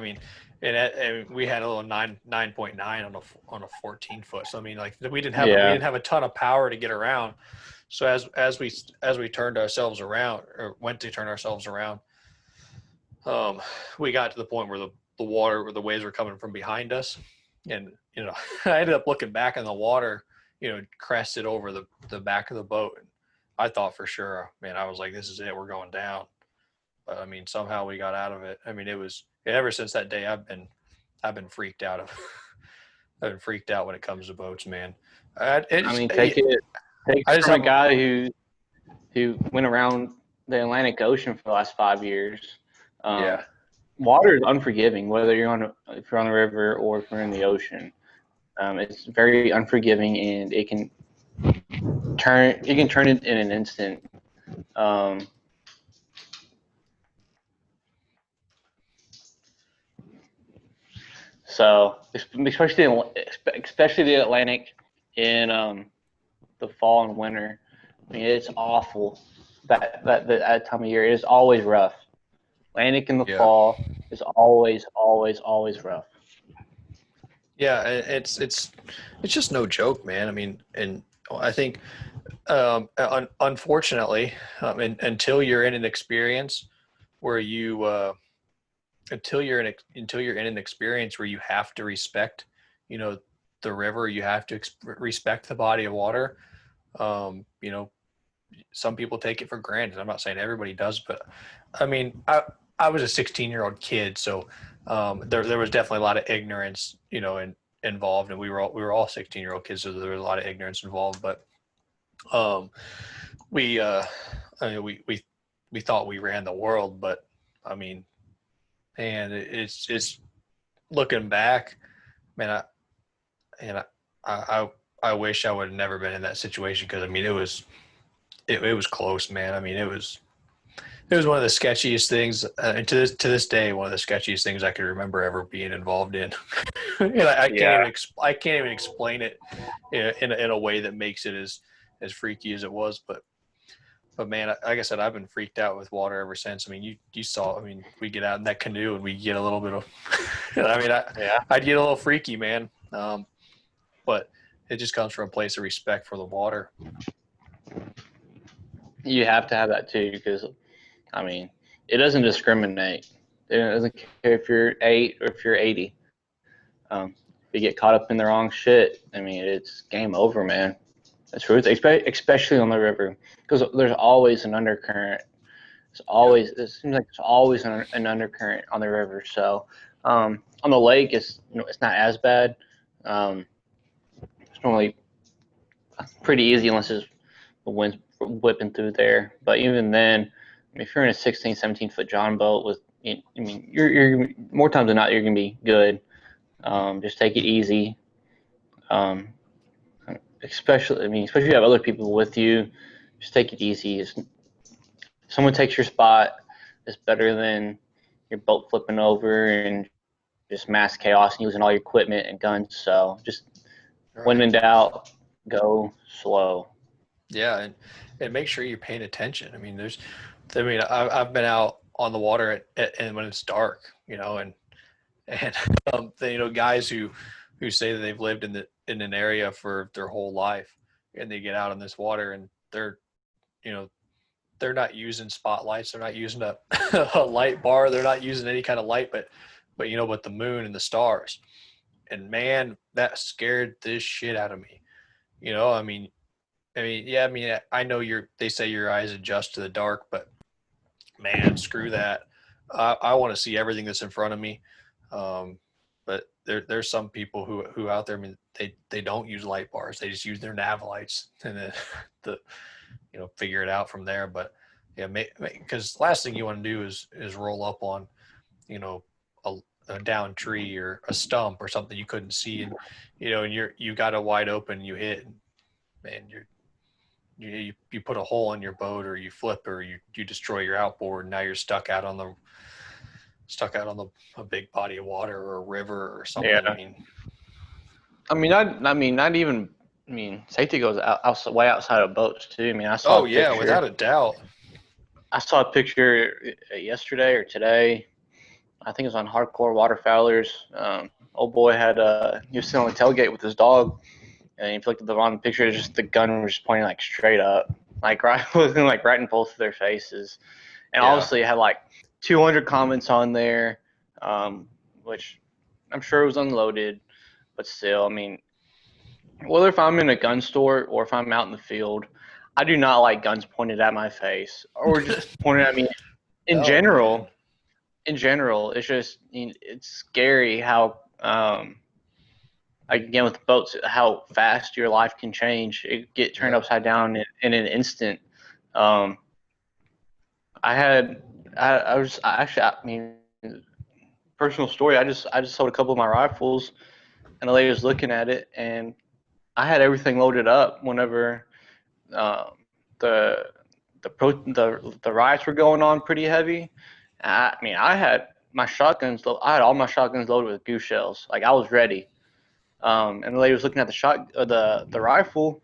and we had a little 9.9 on a 14 foot. So we didn't have a ton of power to get around. So as we turned ourselves around, or went to turn ourselves around, we got to the point where the waves were coming from behind us, and I ended up looking back in the water, crested over the back of the boat. I thought for sure, man, I was like, this is it, we're going down. But somehow we got out of it. It was, ever since that day, I've been freaked out I've been freaked out when it comes to boats, man. Take it from a guy who went around the Atlantic Ocean for the last 5 years. Water is unforgiving, whether if you're on the river or if you're in the ocean. It's very unforgiving, and it can turn it in an instant. So especially the Atlantic in the fall and winter, it's awful. That time of year, it is always rough. Atlantic in the fall is always rough. Yeah, it's just no joke, man. And I think, unfortunately, until you're in an experience where until you're in an experience where you have to respect, the river, you have to respect the body of water. Some people take it for granted. I'm not saying everybody does, but I was a 16-year-old kid, so there was definitely a lot of ignorance, involved, and we were all 16-year-old kids, so there was a lot of ignorance involved. But we thought we ran the world, but and it's looking back, man. I wish I would have never been in that situation, because it was close, man. It was one of the sketchiest things, and to this day, one of the sketchiest things I can remember ever being involved in. I can't even explain it in a way that makes it as freaky as it was. But man, like I said, I've been freaked out with water ever since. You saw. We get out in that canoe and we get a little bit of. I'd get a little freaky, man. But it just comes from a place of respect for the water. You have to have that too, because it doesn't discriminate. It doesn't care if you're 8 or if you're 80. If you get caught up in the wrong shit, it's game over, man. That's true, especially on the river, because there's always an undercurrent. It seems like there's always an undercurrent on the river. So on the lake, it's not as bad. It's normally pretty easy unless the wind's whipping through there. But even then, if you're in a 16, 17-foot John boat you're more times than not, you're going to be good. Just take it easy. Especially if you have other people with you, just take it easy. If someone takes your spot, it's better than your boat flipping over and just mass chaos and using all your equipment and guns. So just when in doubt, go slow. Yeah, and make sure you're paying attention. I've been out on the water and when it's dark, and guys who say that they've lived in an area for their whole life, and they get out on this water and they're not using spotlights, they're not using a light bar, they're not using any kind of light, but the moon and the stars. and man, that scared this shit out of me. You know, yeah, I know they say your eyes adjust to the dark, but man, screw that. I want to see everything that's in front of me. But there's some people who out there, I mean, they don't use light bars. They just use their nav lights and then the, figure it out from there. But yeah, because last thing you want to do is roll up on, you know, a down tree or a stump or something you couldn't see, and and you got a wide open, you hit, and man, you put a hole in your boat, or you flip, or you destroy your outboard, and now you're stuck out on a big body of water or a river or something. Yeah. Not even. Safety goes way outside of boats too. I saw. Oh yeah, without a doubt. I saw a picture yesterday or today. I think it was on Hardcore Waterfowlers. Old boy he was sitting on the tailgate with his dog, and if you looked at the on the picture, it's just the gun was just pointing like straight up, like right in both of their faces, and obviously it had like 200 comments on there, which I'm sure it was unloaded, but still, whether if I'm in a gun store or if I'm out in the field, I do not like guns pointed at my face or just pointed at me in general. Man. In general, it's just it's scary how again with boats, how fast your life can change. It get turned upside down in an instant. Personal story. I just sold a couple of my rifles, and the lady was looking at it, and I had everything loaded up whenever the riots were going on pretty heavy. I had my shotguns. I had all my shotguns loaded with goose shells. Like I was ready. And the lady was looking at the rifle,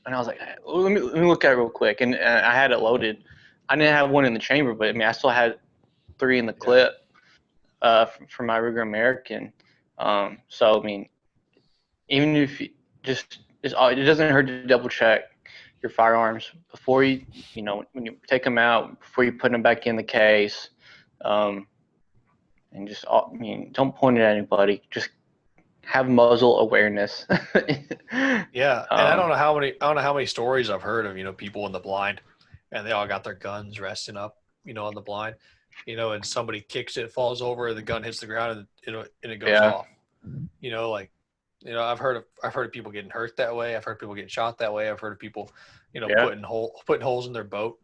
and I was like, hey, let me look at it real quick. And I had it loaded. I didn't have one in the chamber, but I still had 3 in the clip from my Ruger American. So even if you it doesn't hurt to double check your firearms before when you take them out, before you put them back in the case, and just don't point it at anybody. Just have muzzle awareness. Yeah, and I don't know how many stories I've heard of people in the blind, and they all got their guns resting up on the blind, and somebody kicks it, falls over, the gun hits the ground, and it goes off. I've heard of people getting hurt that way. I've heard people getting shot that way. I've heard of people, putting holes in their boat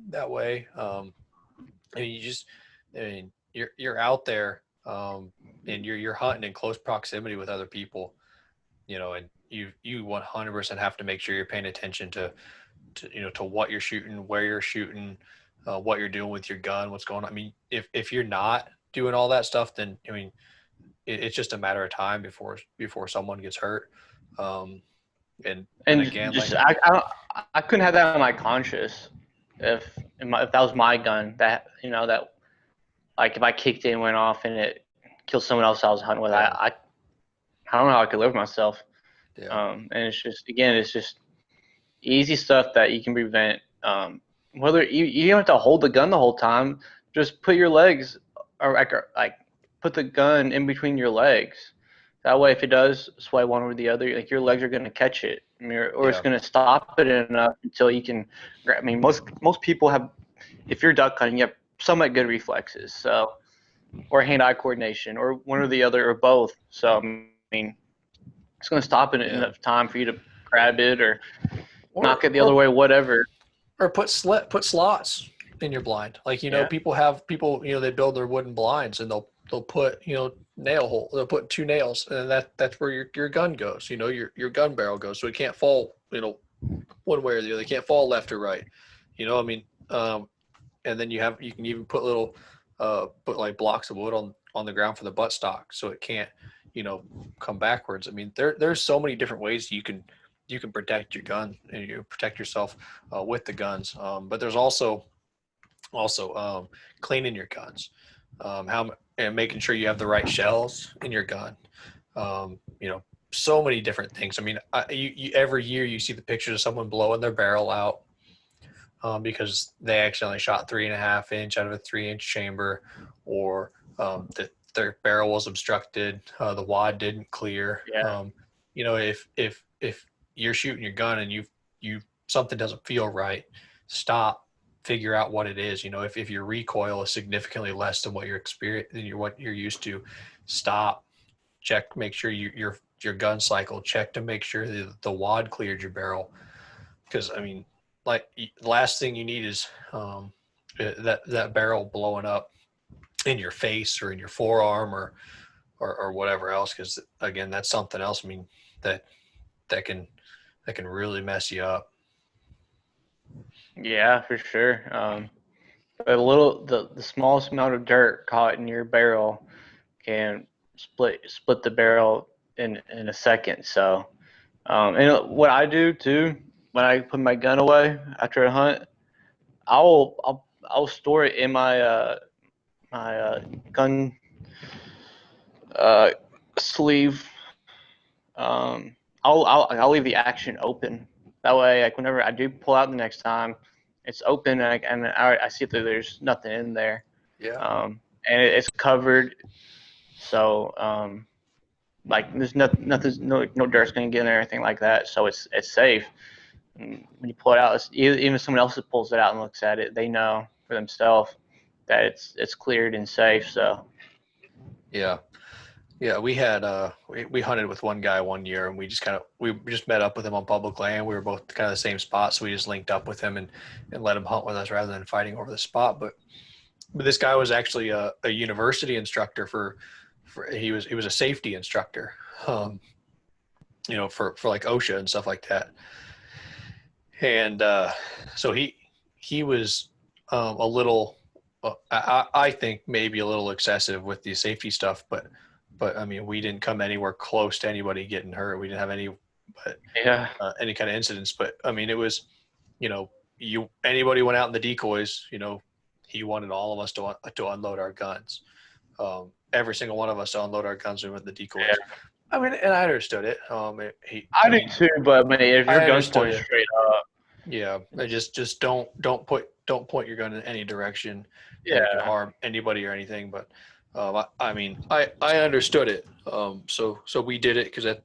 that way. You're out there, and you're hunting in close proximity with other people, and you 100% have to make sure you're paying attention to what you're shooting, where you're shooting, what you're doing with your gun, what's going on. If you're not doing all that stuff, then it's just a matter of time before someone gets hurt. And again, just I couldn't have that on my conscience if that was my gun, that like if I kicked it and went off and it killed someone else I was hunting with. I don't know how I could live with myself. And it's just easy stuff that you can prevent. Whether you don't have to hold the gun the whole time, just put your legs or like put the gun in between your legs. That way, if it does sway one or the other, like your legs are going to catch it, or it's going to stop it enough until you can. Most people have, if you're duck hunting, you have somewhat good reflexes, so, or hand-eye coordination, or one or the other, or both. So it's going to stop it enough time for you to grab it or knock it the other way, whatever. Or put slots in your blind. Like people they build their wooden blinds, and they'll put nail hole. They'll put 2 nails, and that's where your gun goes. Your gun barrel goes, so it can't fall one way or the other. It can't fall left or right. And then you can even put little put like blocks of wood on the ground for the buttstock, so it can't come backwards. There's so many different ways you can protect your gun and you protect yourself with the guns. But there's also cleaning your guns, and making sure you have the right shells in your gun. So many different things. Every year you see the pictures of someone blowing their barrel out because they accidentally shot 3.5 inch out of a 3-inch chamber, or their barrel was obstructed, the wad didn't clear. Yeah. If you're shooting your gun and you something doesn't feel right, stop, figure out what it is. If your recoil is significantly less than what what you're used to, stop, check, make sure your gun cycle, check to make sure that the wad cleared your barrel. Because like the last thing you need is that barrel blowing up in your face or in your forearm or whatever else. Because again, that's something else. That that can that can really mess you up. Yeah, for sure. The smallest amount of dirt caught in your barrel can split the barrel in a second. So, and what I do too, when I put my gun away after a hunt, I'll store it in my gun uh, sleeve. I'll leave the action open. That way, like whenever I do pull out the next time, it's open and I see that there's nothing in there. Yeah. And it's covered, so like there's no dirt's gonna get in there or anything like that. So it's safe. And when you pull it out, even if someone else pulls it out and looks at it, they know for themselves that it's cleared and safe. So Yeah. Yeah, we had we hunted with one guy one year, and we just met up with him on public land. We were both kind of the same spot, so we just linked up with him and let him hunt with us rather than fighting over the spot. But this guy was actually a university instructor for he was a safety instructor, for like OSHA and stuff like that. And so he was a little, I think maybe a little excessive with the safety stuff, but we didn't come anywhere close to anybody getting hurt. We didn't have yeah, any kind of incidents. But it was, anybody went out in the decoys, he wanted all of us to unload our guns. Every single one of us to unload our guns with the decoys. yeah. And I understood it. I do too, but man, if your I gun's understood pointed it. straight up, Yeah, I just don't point your gun in any direction that it can yeah, harm anybody or anything. But I understood it. So we did it because that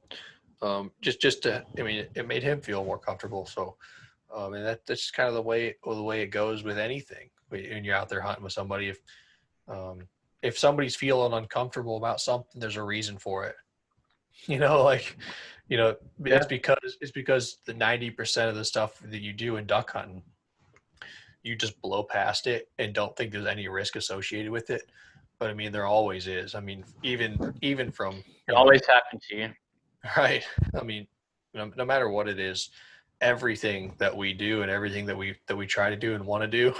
just to it made him feel more comfortable. So and that's kind of the way it goes with anything when you're out there hunting with somebody. If somebody's feeling uncomfortable about something, there's a reason for it. Like, yeah, it's because the 90% of the stuff that you do in duck hunting, you just blow past it and don't think there's any risk associated with it. But there always is. Even from, it always happens to you. right. I mean, no matter what it is, everything that we do and everything that we try to do and want to do,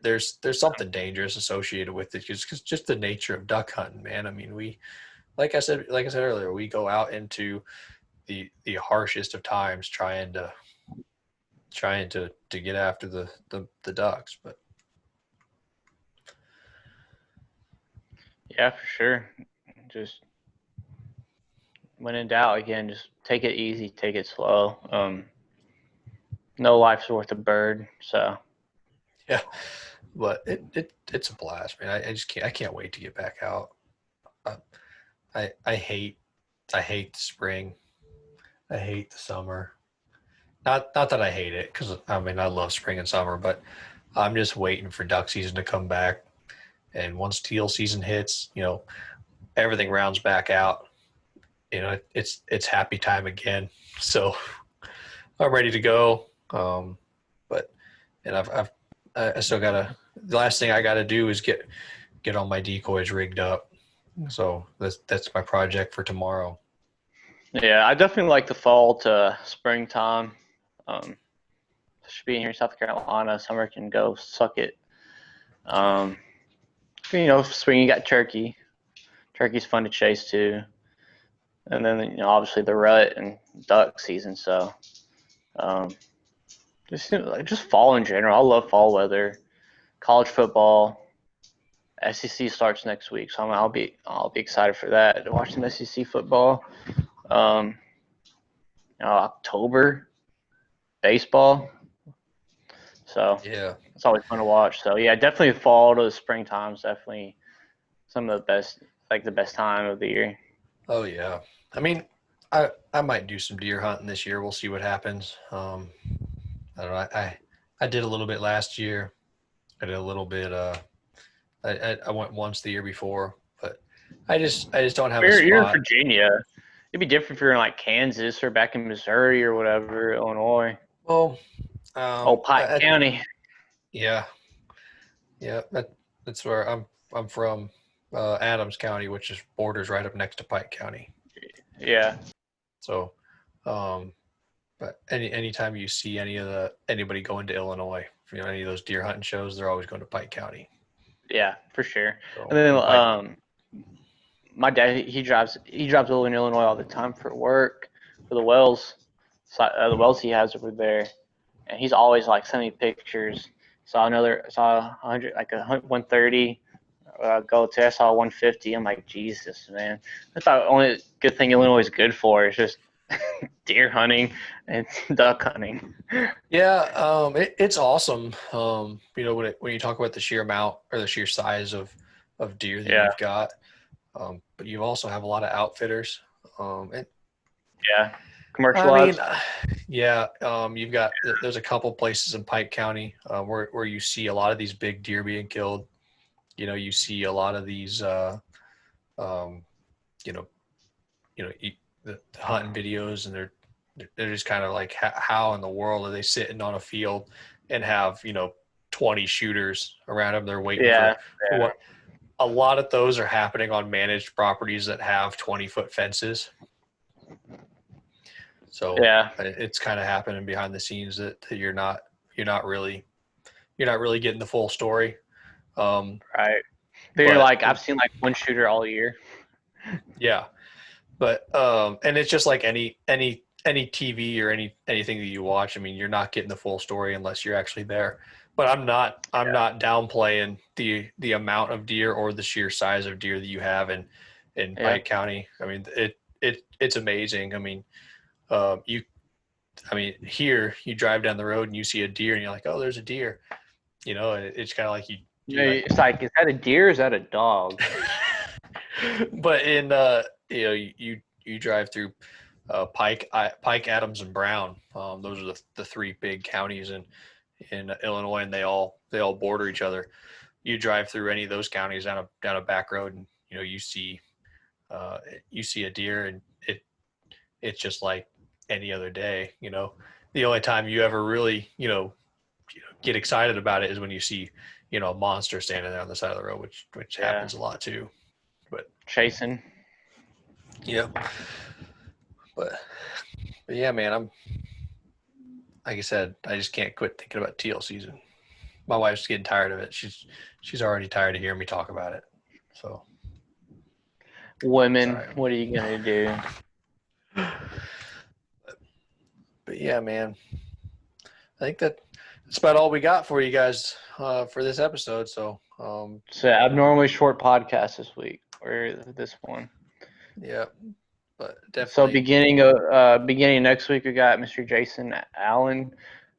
there's something dangerous associated with it because just the nature of duck hunting, man. We, like I said earlier, we go out into the harshest of times trying to get after the ducks. But Yeah, for sure. Just when in doubt, again, just take it easy, take it slow. No life's worth a bird. So yeah, but it's a blast, man. I just can't wait to get back out. I I hate the spring. I hate the summer. Not that I hate it, because I love spring and summer, but I'm just waiting for duck season to come back. And once teal season hits, everything rounds back out. It's happy time again. So I'm ready to go. But and I still gotta. The last thing I gotta do is get all my decoys rigged up. So that's my project for tomorrow. yeah, I definitely like the fall to springtime. Um, being here in South Carolina, summer can go suck it. Um, spring you got turkey. Turkey's fun to chase too, and then obviously the rut and duck season. So um, just fall in general. I love fall weather. College football, SEC starts next week, so I'll be excited for that to watch some SEC football. Um, October baseball, so Yeah. it's always fun to watch. So yeah, definitely fall to springtime is definitely some of the best, like the best time of the year. Oh yeah. I mean, I might do some deer hunting this year. We'll see what happens. I don't know. I did a little bit last year. I did a little bit. I went once the year before, but I just don't have a You're in spot. Virginia. It'd be different if you're in like Kansas or back in Missouri or whatever, Illinois. Well, Oh, Pike County. yeah, yeah. That's where I'm from, Adams County, which is borders right up next to Pike County. Yeah. So, um, but anytime you see anybody going to Illinois, any of those deer hunting shows, they're always going to Pike County. Yeah, for sure. So, And then my dad he drives over in Illinois all the time for work for the wells, the wells he has over there, and he's always like sending me pictures. Saw 100 like a 130 go to. I saw 150. I'm like, Jesus, man. That's the only good thing Illinois is good for is just deer hunting and duck hunting. Yeah, it's awesome. When you talk about the sheer amount or the sheer size of deer that you've got, but you also have a lot of outfitters. Commercial. I mean, yeah, there's a couple places in Pike County where you see a lot of these big deer being killed. You see a lot of these, the hunting videos, and they're just kind of like, how in the world are they sitting on a field and have 20 shooters around them? They're waiting for what. A lot of those are happening on managed properties that have 20-foot fences. So it's kind of happening behind the scenes that you're not really getting the full story. Right. They're like, I've seen like one shooter all year. Yeah. But and it's just like any TV or anything that you watch. I mean, you're not getting the full story unless you're actually there. But I'm not downplaying the amount of deer or the sheer size of deer that you have in Pike County. I mean, it's amazing. I mean, here you drive down the road and you see a deer and you're like, oh, there's a deer. It's kind of like it's like, is that a deer or is that a dog? But in you drive through Pike, Adams, and Brown. Those are the three big counties in Illinois, and they all border each other. You drive through any of those counties down a back road, and you see a deer, and it's just like any other day. The only time you ever really get excited about it is when you see a monster standing there on the side of the road, which happens a lot too. But chasing. Yeah. But yeah, man, I'm, like I said, I just can't quit thinking about teal season. My wife's getting tired of it. She's already tired of hearing me talk about it. So women, what are you gonna do? But yeah, man, I think that's about all we got for you guys for this episode. So abnormally short podcast this week or this one. Yeah, but definitely. So beginning next week, we got Mr. Jason Allen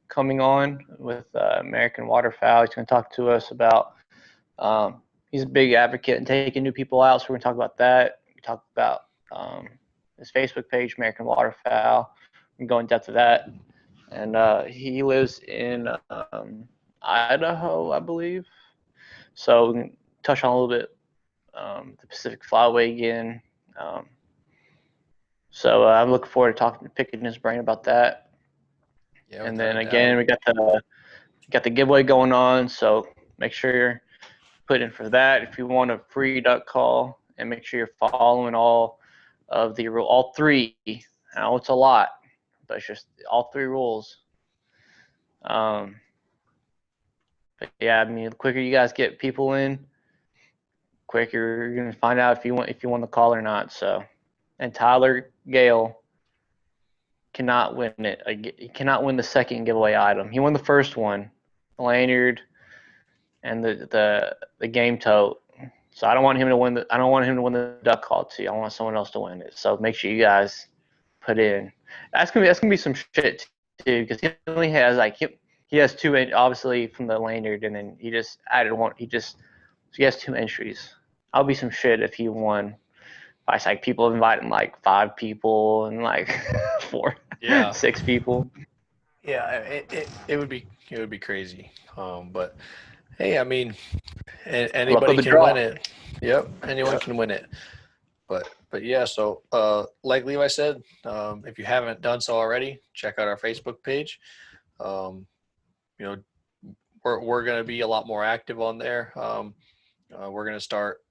coming on with American Waterfowl. He's going to talk to us about. He's a big advocate in taking new people out, so we're going to talk about that. We talk about his Facebook page, American Waterfowl. We can go in depth of that. And he lives in Idaho, I believe. So we can touch on a little bit the Pacific Flyway again. So I'm looking forward to picking his brain about that. Yeah, and then again, we got the giveaway going on. So make sure you're put in for that if you want a free duck call, and make sure you're following all three. I know it's a lot, but it's just all three rules. But yeah, I mean, the quicker you guys get people in, quicker you're gonna find out if you want the call or not. So, and Tyler Gale cannot win it. He cannot win the second giveaway item. He won the first one, the lanyard and the game tote. So I don't want him to win the duck call too. I want someone else to win it. So make sure you guys put in. That's gonna be some shit too, because he only has he has two, obviously, from the lanyard, and then he just added one. So he has two entries. I'll be some shit if he won. It's like people inviting like 5 people and like 4, Yeah. 6 people. Yeah, it would be crazy. But hey, I mean, anybody the can draw. win it. Yep, anyone can win it. But yeah, so like Levi said, if you haven't done so already, check out our Facebook page. You know, we're going to be a lot more active on there. We're going to start,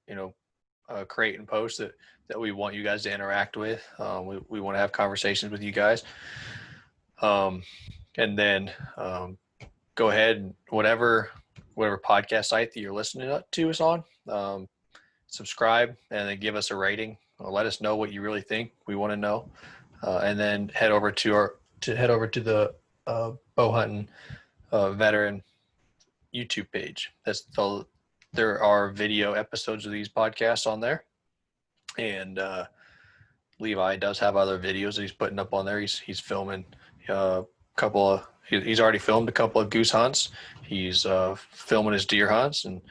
creating posts that we want you guys to interact with. We want to have conversations with you guys. And then go ahead and whatever podcast site that you're listening to us on, subscribe and then give us a rating. Let us know what you really think. We want to know, and then head over to the bow hunting veteran YouTube page. There are video episodes of these podcasts on there, and Levi does have other videos that he's putting up on there. He's filming a couple of. He's already filmed a couple of goose hunts. He's filming his deer hunts, and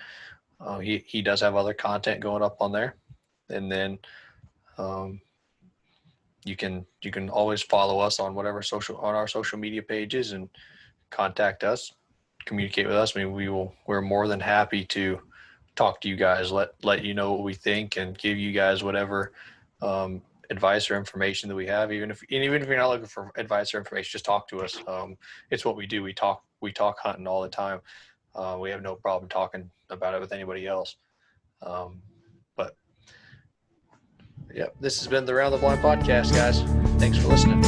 he does have other content going up on there. And then you can always follow us on our social media pages and contact us, communicate with us. I mean, we're more than happy to talk to you guys, let you know what we think, and give you guys whatever advice or information that we have. Even if you're not looking for advice or information, just talk to us. It's what we do. We talk hunting all the time. We have no problem talking about it with anybody else. But yeah, this has been the Round the Blind podcast, guys. Thanks for listening.